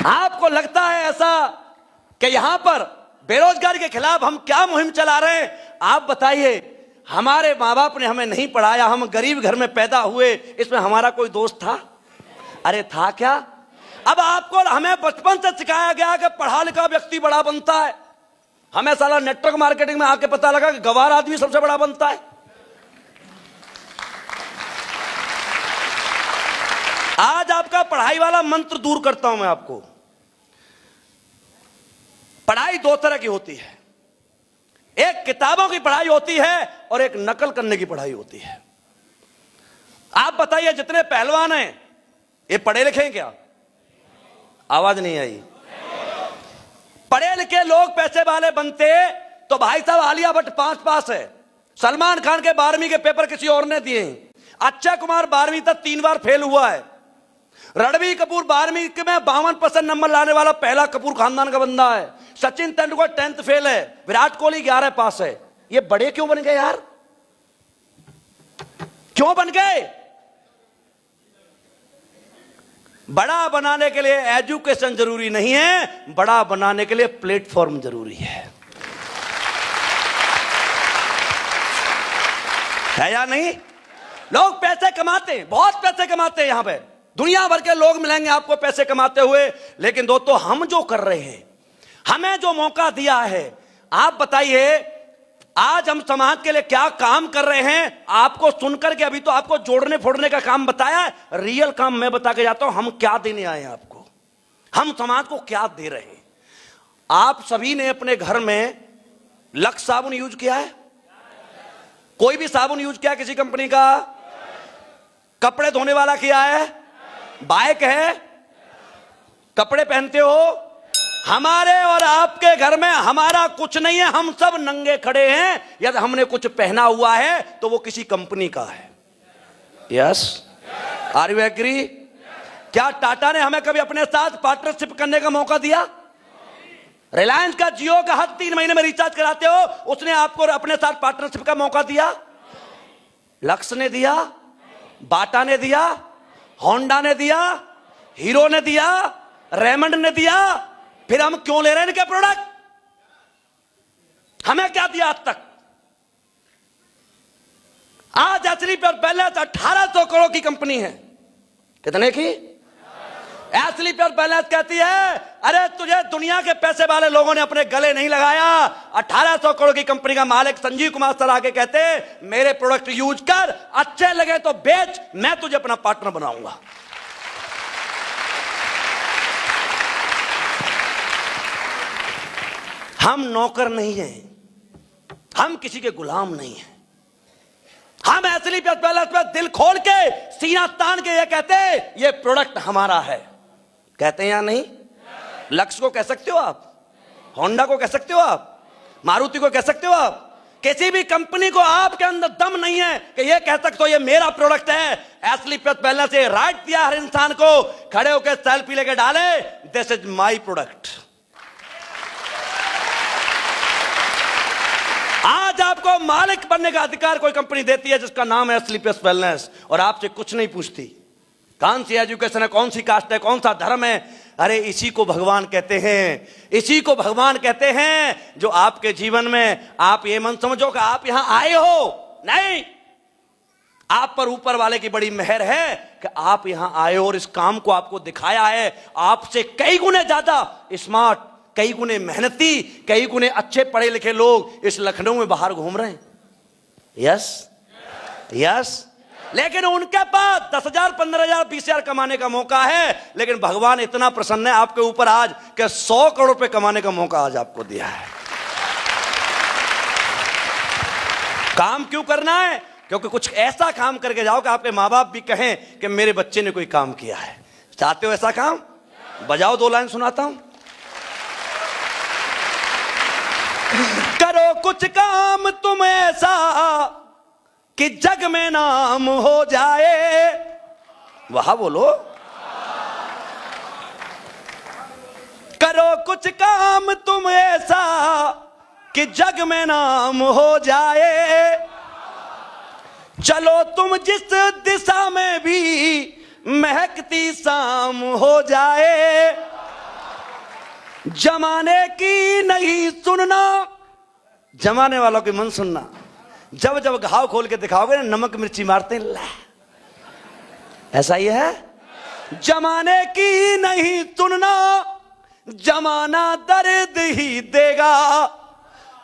आपको लगता है ऐसा कि यहां पर बेरोजगारी के खिलाफ हम क्या मुहिम चला रहे हैं? आप बताइए। हमारे माँ बाप ने हमें नहीं पढ़ाया, हम गरीब घर में पैदा हुए, इसमें हमारा कोई दोस्त था? अरे था क्या? अब आपको, हमें बचपन से सिखाया गया कि पढ़ा लिखा व्यक्ति बड़ा बनता है। हमें साला नेटवर्क मार्केटिंग में आके पता लगा कि गवार आदमी सबसे बड़ा बनता है। आज आपका पढ़ाई वाला मंत्र दूर करता हूं मैं आपको। पढ़ाई 2 तरह की होती है, एक किताबों की पढ़ाई होती है और एक नकल करने की पढ़ाई होती है। आप बताइए जितने पहलवान हैं ये पढ़े लिखे हैं क्या? आवाज नहीं आई। पढ़े लिखे लोग पैसे वाले बनते तो भाई साहब आलिया भट्ट 5 पास है, सलमान खान के 12वीं के पेपर किसी और ने दिए, अक्षय कुमार 12वीं तक 3 बार फेल हुआ है, रणबीर कपूर 12वीं में 52% नंबर लाने वाला पहला कपूर खानदान का बंदा है, सचिन तेंदुलकर 10th फेल है, विराट कोहली 11 पास है। ये बड़े क्यों बन गए यार? क्यों बन गए? बड़ा बनाने के लिए एजुकेशन जरूरी नहीं है, बड़ा बनाने के लिए प्लेटफॉर्म जरूरी है या नहीं? लोग पैसे कमाते हैं, बहुत पैसे कमाते हैं, यहां पे दुनिया भर के लोग मिलेंगे आपको पैसे कमाते हुए। लेकिन दोस्तों हम जो कर रहे हैं, हमें जो मौका दिया है, आप बताइए आज हम समाज के लिए क्या काम कर रहे हैं? आपको सुनकर के अभी तो आपको जोड़ने फोड़ने का काम बताया है, रियल काम मैं बता के जाता हूं। हम क्या देने आए हैं आपको, हम समाज को क्या दे रहे हैं? आप सभी ने अपने घर में लक्स साबुन यूज किया है? कोई भी साबुन यूज किया है किसी कंपनी का? कपड़े धोने वाला किया है? बाइक है? कपड़े पहनते हो? हमारे और आपके घर में हमारा कुछ नहीं है, हम सब नंगे खड़े हैं। यदि हमने कुछ पहना हुआ है तो वो किसी कंपनी का है। Yes, are you agree? क्या टाटा ने हमें कभी अपने साथ पार्टनरशिप करने का मौका दिया? रिलायंस का, जियो का हर 3 महीने में रिचार्ज कराते हो, उसने आपको अपने साथ पार्टनरशिप का मौका दिया? लक्स ने दिया, बाटा ने दिया, होंडा ने दिया, हीरो ने दिया, रेमंड ने दिया। फिर हम क्यों ले रहे हैं इनके प्रोडक्ट? हमें क्या दिया आज तक? आज असली पर बैलेंस 1800 करोड़ की कंपनी है। कितने की? असली पर बैलेंस कहती है अरे तुझे दुनिया के पैसे वाले लोगों ने अपने गले नहीं लगाया। 1800 करोड़ की कंपनी का मालिक संजीव कुमार सर आके कहते मेरे प्रोडक्ट यूज कर, अच्छे लगे तो बेच, मैं तुझे अपना पार्टनर बनाऊंगा। हम नौकर नहीं हैं, हम किसी के गुलाम नहीं हैं। हम असली पे दिल खोल के सीना तान के ये कहते ये प्रोडक्ट हमारा है। कहते हैं या नहीं? लक्स को कह सकते हो आप, होंडा को कह सकते हो आप, मारुति को कह सकते हो आप। किसी भी कंपनी को आपके अंदर दम नहीं है कि ये कह सकते हो ये मेरा प्रोडक्ट है। असली पहले से राइट दिया हर इंसान को, खड़े होकर सेल्फी लेके डाले दिस इज माई प्रोडक्ट। आज आपको मालिक बनने का अधिकार कोई कंपनी देती है जिसका नाम है स्लीपलेस वेलनेस, और आपसे कुछ नहीं पूछती कौन सी एजुकेशन है, कौन सी कास्ट है, कौन सा धर्म है। अरे इसी को भगवान कहते हैं, इसी को भगवान कहते हैं जो आपके जीवन में आप ये मन समझो कि आप यहां आए हो। नहीं, आप पर ऊपर वाले की बड़ी मेहर है कि आप यहां आए हो और इस काम को आपको दिखाया है। आपसे कई गुने ज्यादा स्मार्ट, कई गुने मेहनती, कई गुने अच्छे पढ़े लिखे लोग इस लखनऊ में बाहर घूम रहे हैं। यस यस, लेकिन उनके पास 10,000, 15,000, 20,000 कमाने का मौका है। लेकिन भगवान इतना प्रसन्न है आपके ऊपर आज कि 100 करोड़ रुपए कमाने का मौका आज आपको दिया है। काम क्यों करना है? क्योंकि कुछ ऐसा काम करके जाओ कि आपके माँ बाप भी कहें कि मेरे बच्चे ने कोई काम किया है। चाहते हो ऐसा काम? बजाओ 2 लाइन सुनाता हूं। करो कुछ काम तुम ऐसा कि जग में नाम हो जाए। वहां बोलो। करो कुछ काम तुम ऐसा कि जग में नाम हो जाए। चलो तुम जिस दिशा में भी महकती शाम हो जाए। जमाने की नहीं सुनना, जमाने वालों की मन सुनना। जब जब घाव खोल के दिखाओगे ना, नमक मिर्ची मारते हैं, ऐसा ही है। जमाने की नहीं सुनना, जमाना दर्द ही देगा।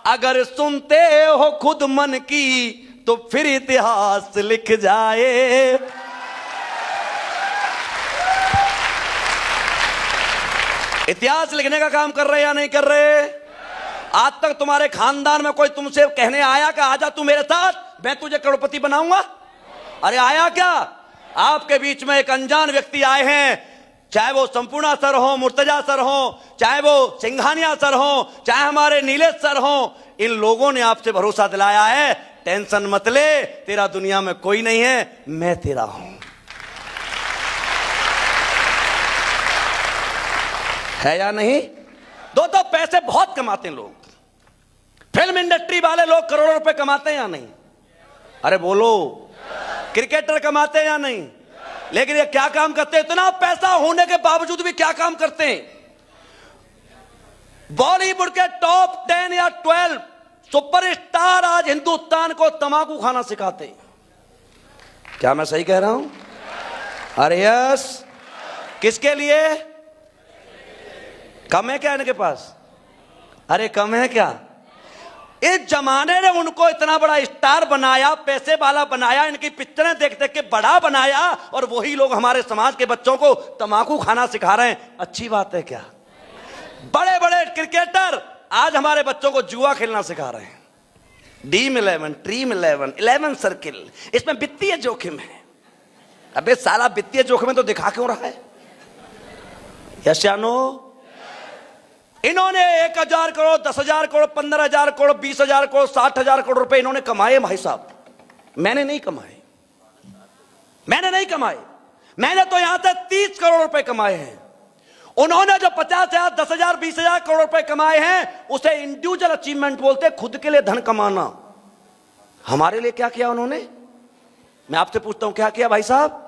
अगर सुनते हो खुद मन की तो फिर इतिहास लिख जाए। इतिहास लिखने का काम कर रहे या नहीं कर रहे? आज तक तुम्हारे खानदान में कोई तुमसे कहने आया कि आजा तू मेरे साथ, मैं तुझे करोड़पति बनाऊंगा? अरे आया क्या? आपके बीच में एक अनजान व्यक्ति आए हैं, चाहे वो संपूर्णा सर हो, मुर्तजा सर हो, चाहे वो सिंघानिया सर हो, चाहे हमारे नीलेश सर हो। इन लोगों ने आपसे भरोसा दिलाया है टेंशन मत ले, तेरा दुनिया में कोई नहीं है, मैं तेरा हूं। है या नहीं? दो पैसे बहुत कमाते हैं लोग। फिल्म इंडस्ट्री वाले लोग करोड़ों रुपए कमाते हैं या नहीं? अरे बोलो। क्रिकेटर कमाते हैं या नहीं? लेकिन ये क्या काम करते हैं? इतना पैसा होने के बावजूद भी क्या काम करते हैं? बॉलीवुड के टॉप 10 या 12 सुपरस्टार आज हिंदुस्तान को तंबाकू खाना सिखाते हैं। क्या मैं सही कह रहा हूं? अरे यस। किसके लिए? कम है क्या इनके पास? अरे कम है क्या? इस जमाने ने उनको इतना बड़ा स्टार बनाया, पैसे वाला बनाया, इनकी पिक्चरें देख देख के बड़ा बनाया, और वही लोग हमारे समाज के बच्चों को तंबाकू खाना सिखा रहे हैं। अच्छी बात है क्या? बड़े बड़े क्रिकेटर आज हमारे बच्चों को जुआ खेलना सिखा रहे हैं। ड्रीम 11, ड्रीम 11, 11 सर्किल, इसमें वित्तीय जोखिम है। अबे साला वित्तीय जोखिम है तो दिखा क्यों रहा है? यस या नो? इन्होंने 1,000 करोड़, 10,000 करोड़, 15,000 करोड़, 20,000 करोड़, 60,000 करोड़ रुपए इन्होंने कमाए भाई साहब। मैंने नहीं कमाए, मैंने नहीं कमाए। मैंने तो यहां तक 30 करोड़ रुपए कमाए हैं। उन्होंने जो 50,000, 10,000, 20,000 करोड़ रुपए कमाए हैं उसे इंडिविजुअल अचीवमेंट बोलते, खुद के लिए धन कमाना। हमारे लिए क्या किया उन्होंने? मैं आपसे पूछता हूं क्या किया भाई साहब?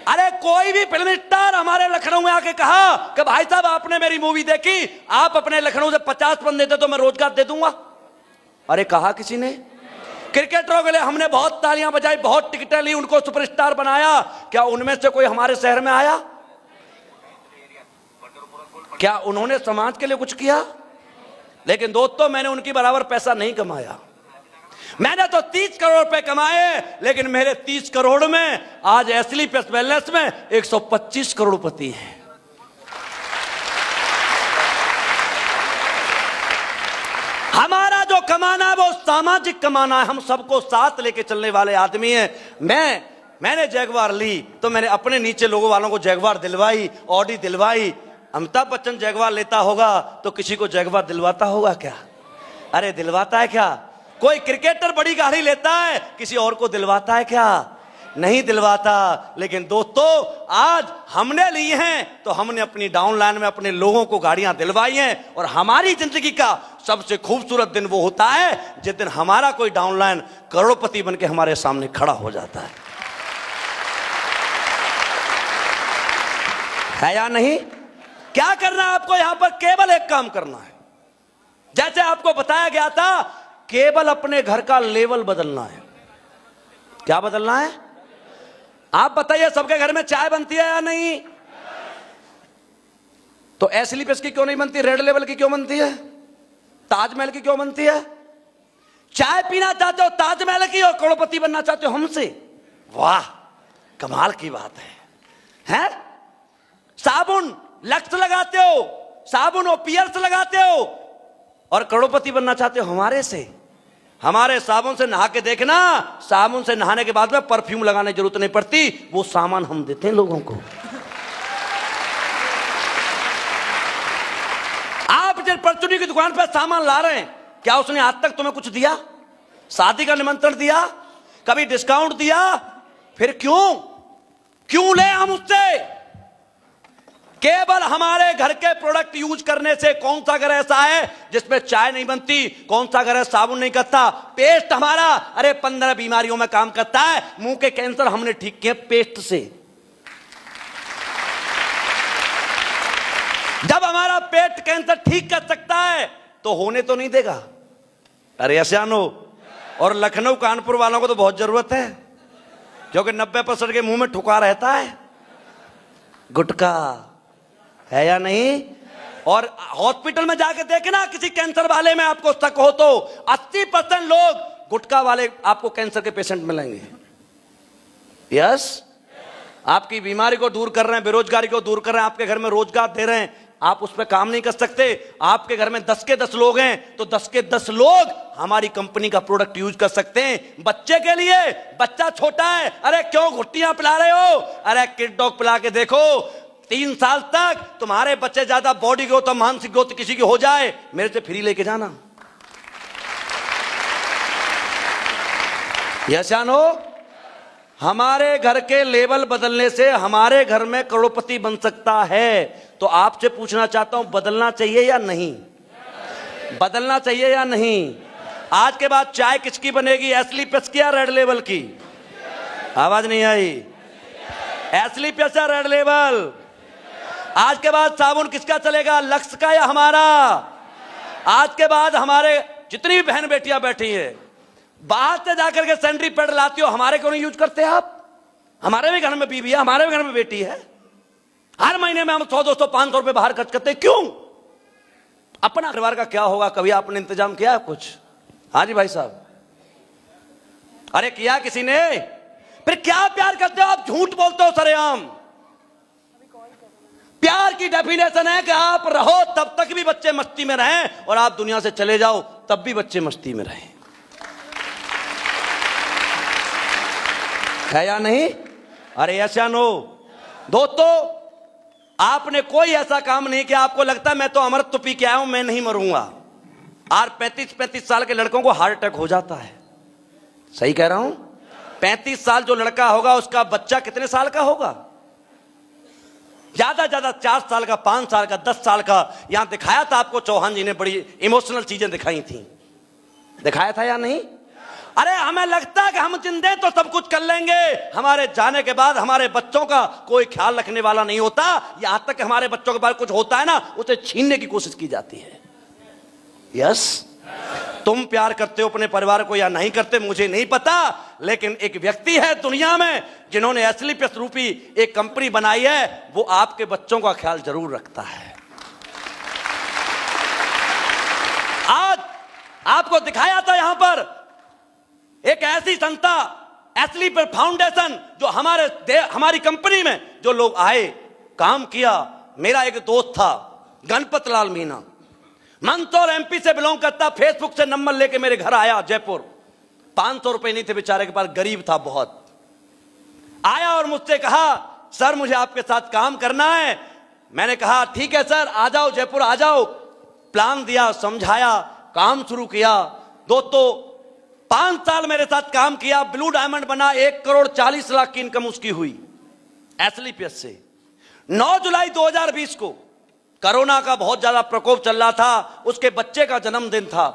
अरे कोई भी फिल्म स्टार हमारे लखनऊ में आके कहा कि भाई साहब आपने मेरी मूवी देखी, आप अपने लखनऊ से 50 बंदे दे तो मैं रोजगार दे दूंगा। अरे कहा किसी ने? क्रिकेटरों के लिए हमने बहुत तालियां बजाई, बहुत टिकटें ली, उनको सुपरस्टार बनाया। क्या उनमें से कोई हमारे शहर में आया? क्या उन्होंने समाज के लिए कुछ किया? लेकिन दोस्तों मैंने उनकी बराबर पैसा नहीं कमाया। मैंने तो 30 करोड़ रुपए कमाए, लेकिन मेरे 30 करोड़ में आज एसलीपीएस वेलनेस में 125 करोड़पति हैं। हमारा जो कमाना है वो सामाजिक कमाना है। हम सबको साथ लेके चलने वाले आदमी हैं। मैंने जैगवार ली तो मैंने अपने नीचे लोगों वालों को जैगवार दिलवाई, ऑडी दिलवाई। अमिताभ बच्चन जैगवार लेता होगा तो किसी को जैगवार दिलवाता होगा क्या? अरे दिलवाता है क्या? कोई क्रिकेटर बड़ी गाड़ी लेता है, किसी और को दिलवाता है क्या? नहीं दिलवाता। लेकिन दोस्तों आज हमने ली हैं तो हमने अपनी डाउनलाइन में अपने लोगों को गाड़ियां दिलवाई हैं। और हमारी जिंदगी का सबसे खूबसूरत दिन वो होता है जिस दिन हमारा कोई डाउनलाइन करोड़पति बनके हमारे सामने खड़ा हो जाता है या नहीं? क्या करना है आपको? यहां पर केवल एक काम करना है। जैसे आपको बताया गया था, केवल अपने घर का लेवल बदलना है। क्या बदलना है? आप बताइए, सबके घर में चाय बनती है या नहीं? तो एसलीपीएस की क्यों नहीं बनती? रेड लेवल की क्यों बनती है? ताजमहल की क्यों बनती है? चाय पीना चाहते हो ताजमहल की और करोड़पति बनना चाहते हो हमसे? वाह, कमाल की बात है? साबुन लक्स लगाते हो, साबुन और पियर्स लगाते हो और करोड़पति बनना चाहते हो हमारे से। हमारे साबुन से नहा के देखना, साबुन से नहाने के बाद में परफ्यूम लगाने की जरूरत नहीं पड़ती, वो सामान हम देते हैं लोगों को। आप जिस परचूनी की दुकान पर सामान ला रहे हैं, क्या उसने आज तक तुम्हें कुछ दिया? शादी का निमंत्रण दिया? कभी डिस्काउंट दिया? फिर क्यों ले हम उससे? केवल हमारे घर के प्रोडक्ट यूज करने से। कौन सा घर ऐसा है जिसमें चाय नहीं बनती? कौन सा घर है साबुन नहीं करता? पेस्ट हमारा, अरे 15 बीमारियों में काम करता है। मुंह के कैंसर हमने ठीक किए पेस्ट से। जब हमारा पेट कैंसर ठीक कर सकता है तो होने तो नहीं देगा। अरे असियानो और लखनऊ कानपुर वालों को तो बहुत जरूरत है, क्योंकि 90% के मुंह में ठुका रहता है गुटखा, है या नहीं? और हॉस्पिटल में जाके देखना, किसी कैंसर वाले में आपको शक हो तो 80% लोग गुटखा वाले आपको कैंसर के पेशेंट मिलेंगे। यस, आपकी बीमारी को दूर कर रहे हैं, बेरोजगारी को दूर कर रहे हैं, आपके घर में रोजगार दे रहे हैं। आप उस पर काम नहीं कर सकते? आपके घर में 10 के 10 लोग हैं तो 10 के 10 लोग हमारी कंपनी का प्रोडक्ट यूज कर सकते हैं। बच्चे के लिए, बच्चा छोटा है, अरे क्यों घुट्टियां पिला रहे हो? अरे किड डॉग पिला के देखो, 3 साल तक तुम्हारे बच्चे ज्यादा बॉडी ग्रोथ और मानसिक ग्रोथ किसी की हो जाए, मेरे से फ्री लेके जाना। यशान हो, हमारे घर के लेवल बदलने से हमारे घर में करोड़पति बन सकता है। तो आपसे पूछना चाहता हूं, बदलना चाहिए या नहीं? बदलना चाहिए या नहीं? आज के बाद चाय किसकी बनेगी? एसलीपीएस की या रेड लेवल की? आवाज नहीं आई। एसलीपीएस या रेड लेवल? आज के बाद साबुन किसका चलेगा? लक्स का या हमारा? आज के बाद हमारे जितनी भी बहन बेटियां बैठी हैं, बाहर से जाकर के सैनिटरी पैड लाती हो, हमारे क्यों नहीं यूज करते आप? हमारे भी घर में बीवी है, हमारे भी घर में बेटी है। हर महीने में हम 100, 200, 500 रुपए बाहर खर्च करते हैं। क्यों? अपना परिवार का क्या होगा? कभी आपने इंतजाम किया है कुछ? हाँ जी भाई साहब, अरे किया किसी ने? फिर क्या प्यार करते हो आप? झूठ बोलते हो सरेआम। प्यार की डेफिनेशन है कि आप रहो तब तक भी बच्चे मस्ती में रहें, और आप दुनिया से चले जाओ तब भी बच्चे मस्ती में रहें। है या नहीं? अरे ऐसा नो दोस्तों, आपने कोई ऐसा काम नहीं किया आपको लगता है मैं तो अमृत तो पी के आया हूं, मैं नहीं मरूंगा। और 35-35 साल के लड़कों को हार्ट अटैक हो जाता है। सही कह रहा हूं? 35 साल जो लड़का होगा उसका बच्चा कितने साल का होगा? ज्यादा ज्यादा 4 साल का, 5 साल का, 10 साल का। यहां दिखाया था आपको, चौहान जी ने बड़ी इमोशनल चीजें दिखाई थी, दिखाया था या नहीं? अरे हमें लगता है कि हम जिंदे तो सब कुछ कर लेंगे, हमारे जाने के बाद हमारे बच्चों का कोई ख्याल रखने वाला नहीं होता। यहां तक कि हमारे बच्चों के बाद कुछ होता है ना, उसे छीनने की कोशिश की जाती है। यस, तुम प्यार करते हो अपने परिवार को या नहीं करते मुझे नहीं पता, लेकिन एक व्यक्ति है दुनिया में जिन्होंने एस्क्लेपियस रूपी एक कंपनी बनाई है, वो आपके बच्चों का ख्याल जरूर रखता है। आज आपको दिखाया था यहां पर एक ऐसी संस्था एस्क्लेपियस फाउंडेशन, जो हमारी कंपनी में जो लोग आए, काम किया। मेरा एक दोस्त था गणपत लाल मीना, मंदसौर एमपी से बिलोंग करता, फेसबुक से नंबर लेके मेरे घर आया जयपुर। 500 रुपए नहीं थे बेचारे के पास, गरीब था बहुत। आया और मुझसे कहा सर मुझे आपके साथ काम करना है। मैंने कहा ठीक है सर, आ जाओ जयपुर आ जाओ। प्लान दिया, समझाया, काम शुरू किया। दोस्तों 5 साल मेरे साथ काम किया, ब्लू डायमंड बना, 1,40,00,000 की इनकम उसकी हुई एस्क्लेपियस से। 9 जुलाई 2020 को कोरोना का बहुत ज्यादा प्रकोप चल रहा था, उसके बच्चे का जन्मदिन था।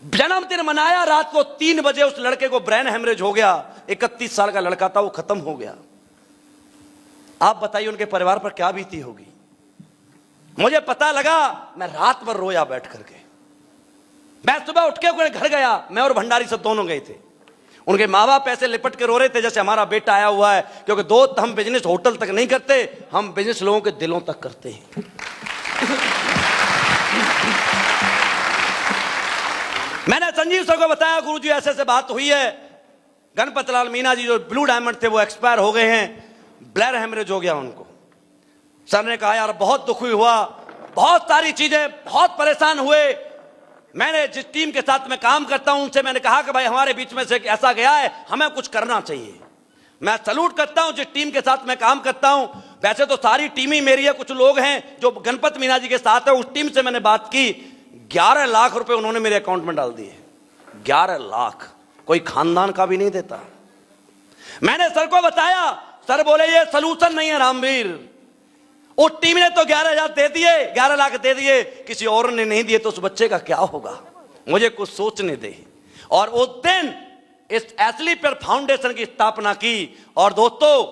जन्मदिन मनाया, रात को 3 बजे उस लड़के को ब्रेन हेमरेज हो गया। 31 साल का लड़का था, वो खत्म हो गया। आप बताइए उनके परिवार पर क्या बीती होगी। मुझे पता लगा, मैं रात भर रोया बैठ करके। मैं सुबह उठ के उनके घर गया, मैं और भंडारी सब दोनों गए थे। उनके माँ बाप ऐसे लिपट के रो रहे थे जैसे हमारा बेटा आया हुआ है, क्योंकि दोस्त हम बिजनेस होटल तक नहीं करते, हम बिजनेस लोगों के दिलों तक करते हैं। मैंने संजीव सर को बताया गुरुजी ऐसे ऐसे बात हुई है, गणपत लाल मीना जी जो ब्लू डायमंड थे वो एक्सपायर हो गए हैं, ब्लैर हेमरेज हो गया उनको। सर ने कहा यार बहुत दुख हुआ, बहुत सारी चीजें, बहुत परेशान हुए। मैंने जिस टीम के साथ मैं काम करता हूं उनसे मैंने कहा कि भाई हमारे बीच में से ऐसा गया है, हमें कुछ करना चाहिए। मैं सलूट करता हूं जिस टीम के साथ मैं काम करता हूं। वैसे तो सारी टीम ही मेरी है, कुछ लोग हैं जो गणपत मीना जी के साथ है, उस टीम से मैंने बात की। 11 लाख रुपए उन्होंने मेरे अकाउंट में डाल दिए। 11 लाख कोई खानदान का भी नहीं देता। मैंने सर को बताया, सर बोले ये सलूशन नहीं है रामवीर। उस टीम ने तो 11,000 दे दिए, 11 लाख दे दिए, किसी और ने नहीं दिए तो उस बच्चे का क्या होगा। मुझे कुछ सोचने दे। और उस दिन इस एस्क्लेपियस फाउंडेशन की स्थापना की। और दोस्तों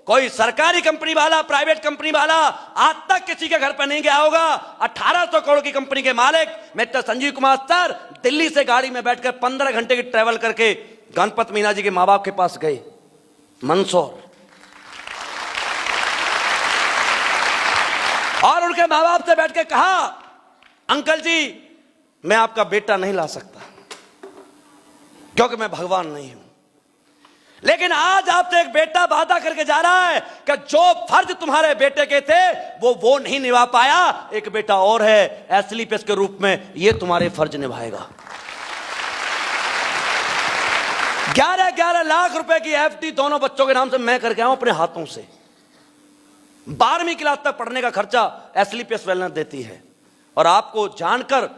कोई सरकारी कंपनी वाला, प्राइवेट कंपनी वाला आज तक किसी के घर पर नहीं गया होगा। 1800 करोड़ की कंपनी के मालिक मिस्टर संजीव कुमार सर दिल्ली से गाड़ी में बैठकर 15 घंटे की ट्रेवल करके गणपत मीना जी के माँ बाप के पास गए मंदसौर, और उनके माँ बाप से बैठ के कहा अंकल जी मैं आपका बेटा नहीं ला सकता क्योंकि मैं भगवान नहीं हूं, लेकिन आज आपसे एक बेटा वादा करके जा रहा है कि जो फर्ज तुम्हारे बेटे के थे वो नहीं निभा पाया, एक बेटा और है एस्क्लेपियस के रूप में, ये तुम्हारे फर्ज निभाएगा। 11 लाख रुपए की एफडी दोनों बच्चों के नाम से मैं करके आऊं अपने हाथों से। 12वीं क्लास तक पढ़ने का खर्चा एस्क्लेपियस वेलनेस देती है। और आपको जानकर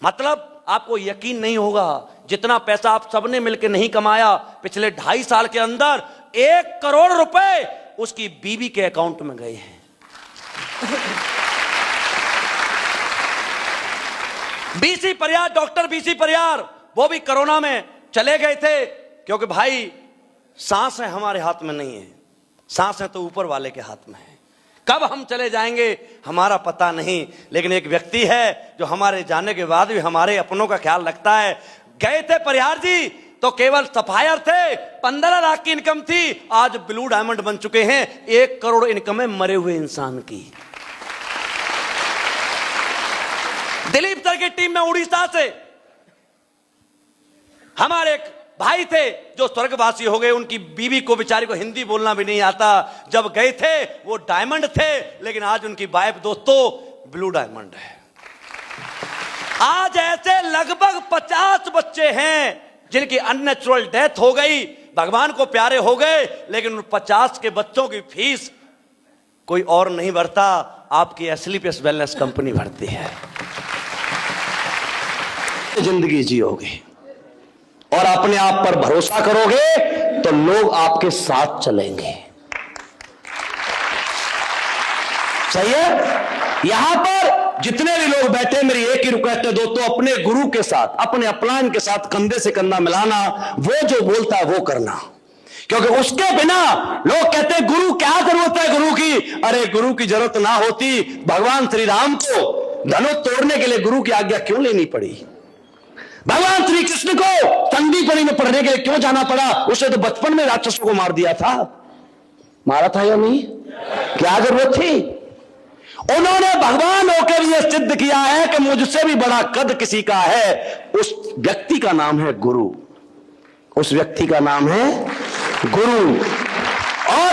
मतलब आपको यकीन नहीं होगा, जितना पैसा आप सबने मिलकर नहीं कमाया, पिछले 2.5 साल के अंदर 1 करोड़ रुपए उसकी बीवी के अकाउंट में गए हैं। BC Pariyar, doctor BC Pariyar, वो भी कोरोना में चले गए थे, क्योंकि भाई सांस है हमारे हाथ में नहीं है, सांस है तो ऊपर वाले के हाथ में है। कब हम चले जाएंगे हमारा पता नहीं, लेकिन एक व्यक्ति है जो हमारे जाने के बाद भी हमारे अपनों का ख्याल रखता है। गए थे परिहार जी तो केवल सफायर थे, 15 लाख की इनकम थी, आज ब्लू डायमंड बन चुके हैं, 1 करोड़ इनकम है मरे हुए इंसान की। दिलीप सर की टीम में उड़ीसा से हमारे एक भाई थे जो स्वर्गवासी हो गए, उनकी बीवी को बेचारी को हिंदी बोलना भी नहीं आता। जब गए थे वो डायमंड थे, लेकिन आज उनकी वाइफ दोस्तों ब्लू डायमंड है। आज ऐसे लगभग 50 बच्चे हैं जिनकी अननेचुरल डेथ हो गई, भगवान को प्यारे हो गए, लेकिन उन 50 के बच्चों की फीस कोई और नहीं भरता, आपकी एस्लीपियस वेलनेस कंपनी भरती है।
जिंदगी जियोगे और अपने आप पर भरोसा करोगे तो लोग आपके साथ चलेंगे। सही है? यहां पर जितने भी लोग बैठे, मेरी एक ही रिक्वेस्ट है दोस्तों, अपने गुरु के साथ, अपने अपलाइन के साथ कंधे से कंधा मिलाना, वो जो बोलता है वो करना। क्योंकि उसके बिना लोग कहते हैं गुरु क्या जरूरत है गुरु की। अरे गुरु की जरूरत ना होती, भगवान श्री राम को धनुष तोड़ने के लिए गुरु की आज्ञा क्यों लेनी पड़ी? भगवान श्री कृष्ण को संदीपनी में पढ़ने के लिए क्यों जाना पड़ा? उसे तो बचपन में राक्षसों को मार दिया था। मारा था या नहीं? क्या जरूरत थी? उन्होंने भगवान होकर यह सिद्ध किया है कि मुझसे भी बड़ा कद किसी का है। उस व्यक्ति का नाम है गुरु। उस व्यक्ति का नाम है गुरु। और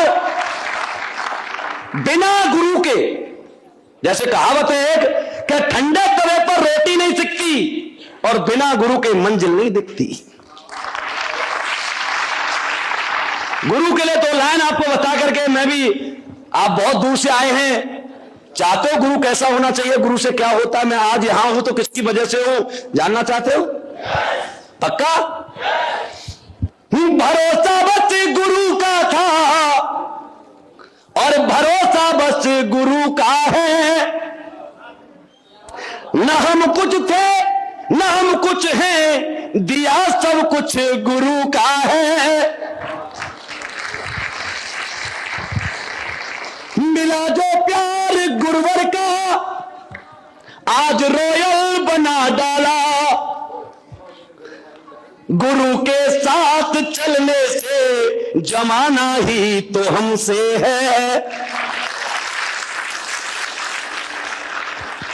बिना गुरु के, जैसे कहावत है एक कि ठंडे तवे पर रोटी नहीं सिकती और बिना गुरु के मंजिल नहीं दिखती। गुरु के लिए तो लाइन आपको बता करके मैं भी, आप बहुत दूर से आए हैं, चाहते हो गुरु कैसा होना चाहिए, गुरु से क्या होता है। मैं आज यहां हूं तो किसकी वजह से हूं, जानना चाहते हो? पक्का? भरोसा बस गुरु का था और भरोसा बस गुरु का है। न हम कुछ थे न हम कुछ हैं, दिया सब कुछ गुरु का है। मिला जो प्यार गुरुवर का, आज रॉयल बना डाला। गुरु के साथ चलने से जमाना ही तो हमसे है।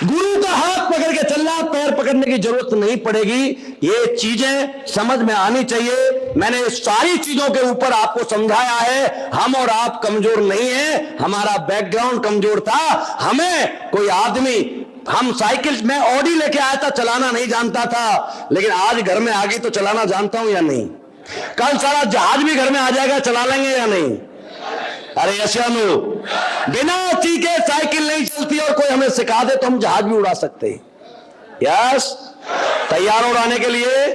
गुरु का हाथ पकड़ के चलना, पैर पकड़ने की जरूरत नहीं पड़ेगी। ये चीजें समझ में आनी चाहिए। मैंने सारी चीजों के ऊपर आपको समझाया है। हम और आप कमजोर नहीं हैं, हमारा बैकग्राउंड कमजोर था। हमें कोई आदमी, हम साइकिल में ऑडी लेके आया था, चलाना नहीं जानता था, लेकिन आज घर में आ गई तो चलाना जानता हूं या नहीं? कल सारा जहाज भी घर में आ जाएगा, चला लेंगे या नहीं? अरे ऐसा नो, बिना सीखे साइकिल नहीं चलती और कोई हमें सिखा दे तो हम जहाज भी उड़ा सकते हैं। यस, तैयार हो उड़ाने के लिए?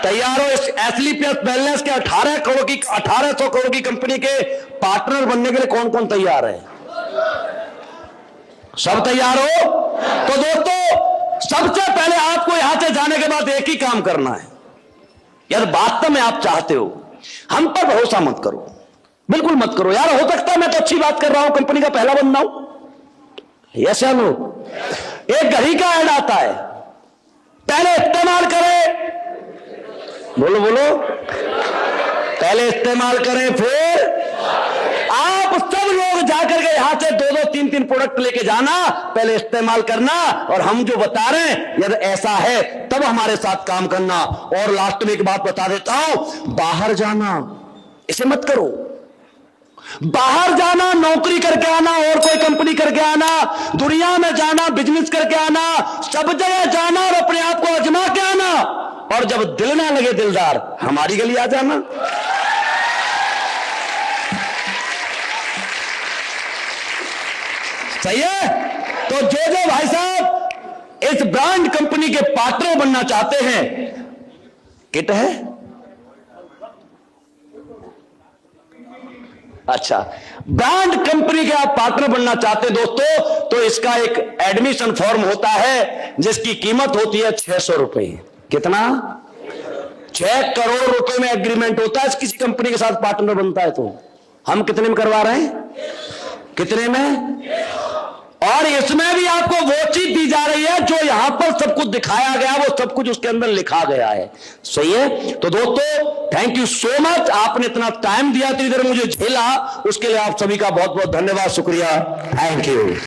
तैयार हो? इस एस्लीपियस वेलनेस के 1800 करोड़ की कंपनी के पार्टनर बनने के लिए कौन कौन तैयार है? सब तैयार हो? तो दोस्तों, सबसे पहले आपको यहां से जाने के बाद एक ही काम करना है। यदि वास्तव में आप चाहते हो, हम पर भरोसा मत करो, बिल्कुल मत करो। यार हो सकता है मैं तो अच्छी बात कर रहा हूं, कंपनी का पहला बंदा हूं। यस या नो? एक घड़ी का ऐड आता है, पहले इस्तेमाल करें, बोलो बोलो, पहले इस्तेमाल करें, फिर आप सब लोग जाकर के यहां से 2-2, 3-3 प्रोडक्ट लेके जाना, पहले इस्तेमाल करना, और हम जो बता रहे हैं यदि ऐसा है तब हमारे साथ काम करना। और लास्ट में एक बात बता देता हूं, बाहर जाना इसे मत करो। बाहर जाना, नौकरी करके आना और कोई कंपनी करके आना, दुनिया में जाना, बिजनेस करके आना, सब जगह जाना और अपने आप को आजमा के आना, और जब दिल ना लगे दिलदार, हमारी गली आ जाना। सही है? तो जो भाई साहब इस ब्रांड कंपनी के पार्टनर बनना चाहते हैं, किट है? अच्छा, ब्रांड कंपनी के आप पार्टनर बनना चाहते हैं दोस्तों, तो इसका एक एडमिशन फॉर्म होता है जिसकी कीमत होती है 600 रुपए। कितना? 6 करोड़ रुपए में एग्रीमेंट होता है किसी कंपनी के साथ पार्टनर बनता है। तो हम कितने में करवा रहे हैं? कितने में? और इसमें भी आपको वो चीज दी जा रही है जो यहां पर सब कुछ दिखाया गया, वो सब कुछ उसके अंदर लिखा गया है। सही है? तो दोस्तों, थैंक यू सो मच, आपने इतना टाइम दिया, इतनी देर मुझे झेला, उसके लिए आप सभी का बहुत बहुत धन्यवाद, शुक्रिया, थैंक यू।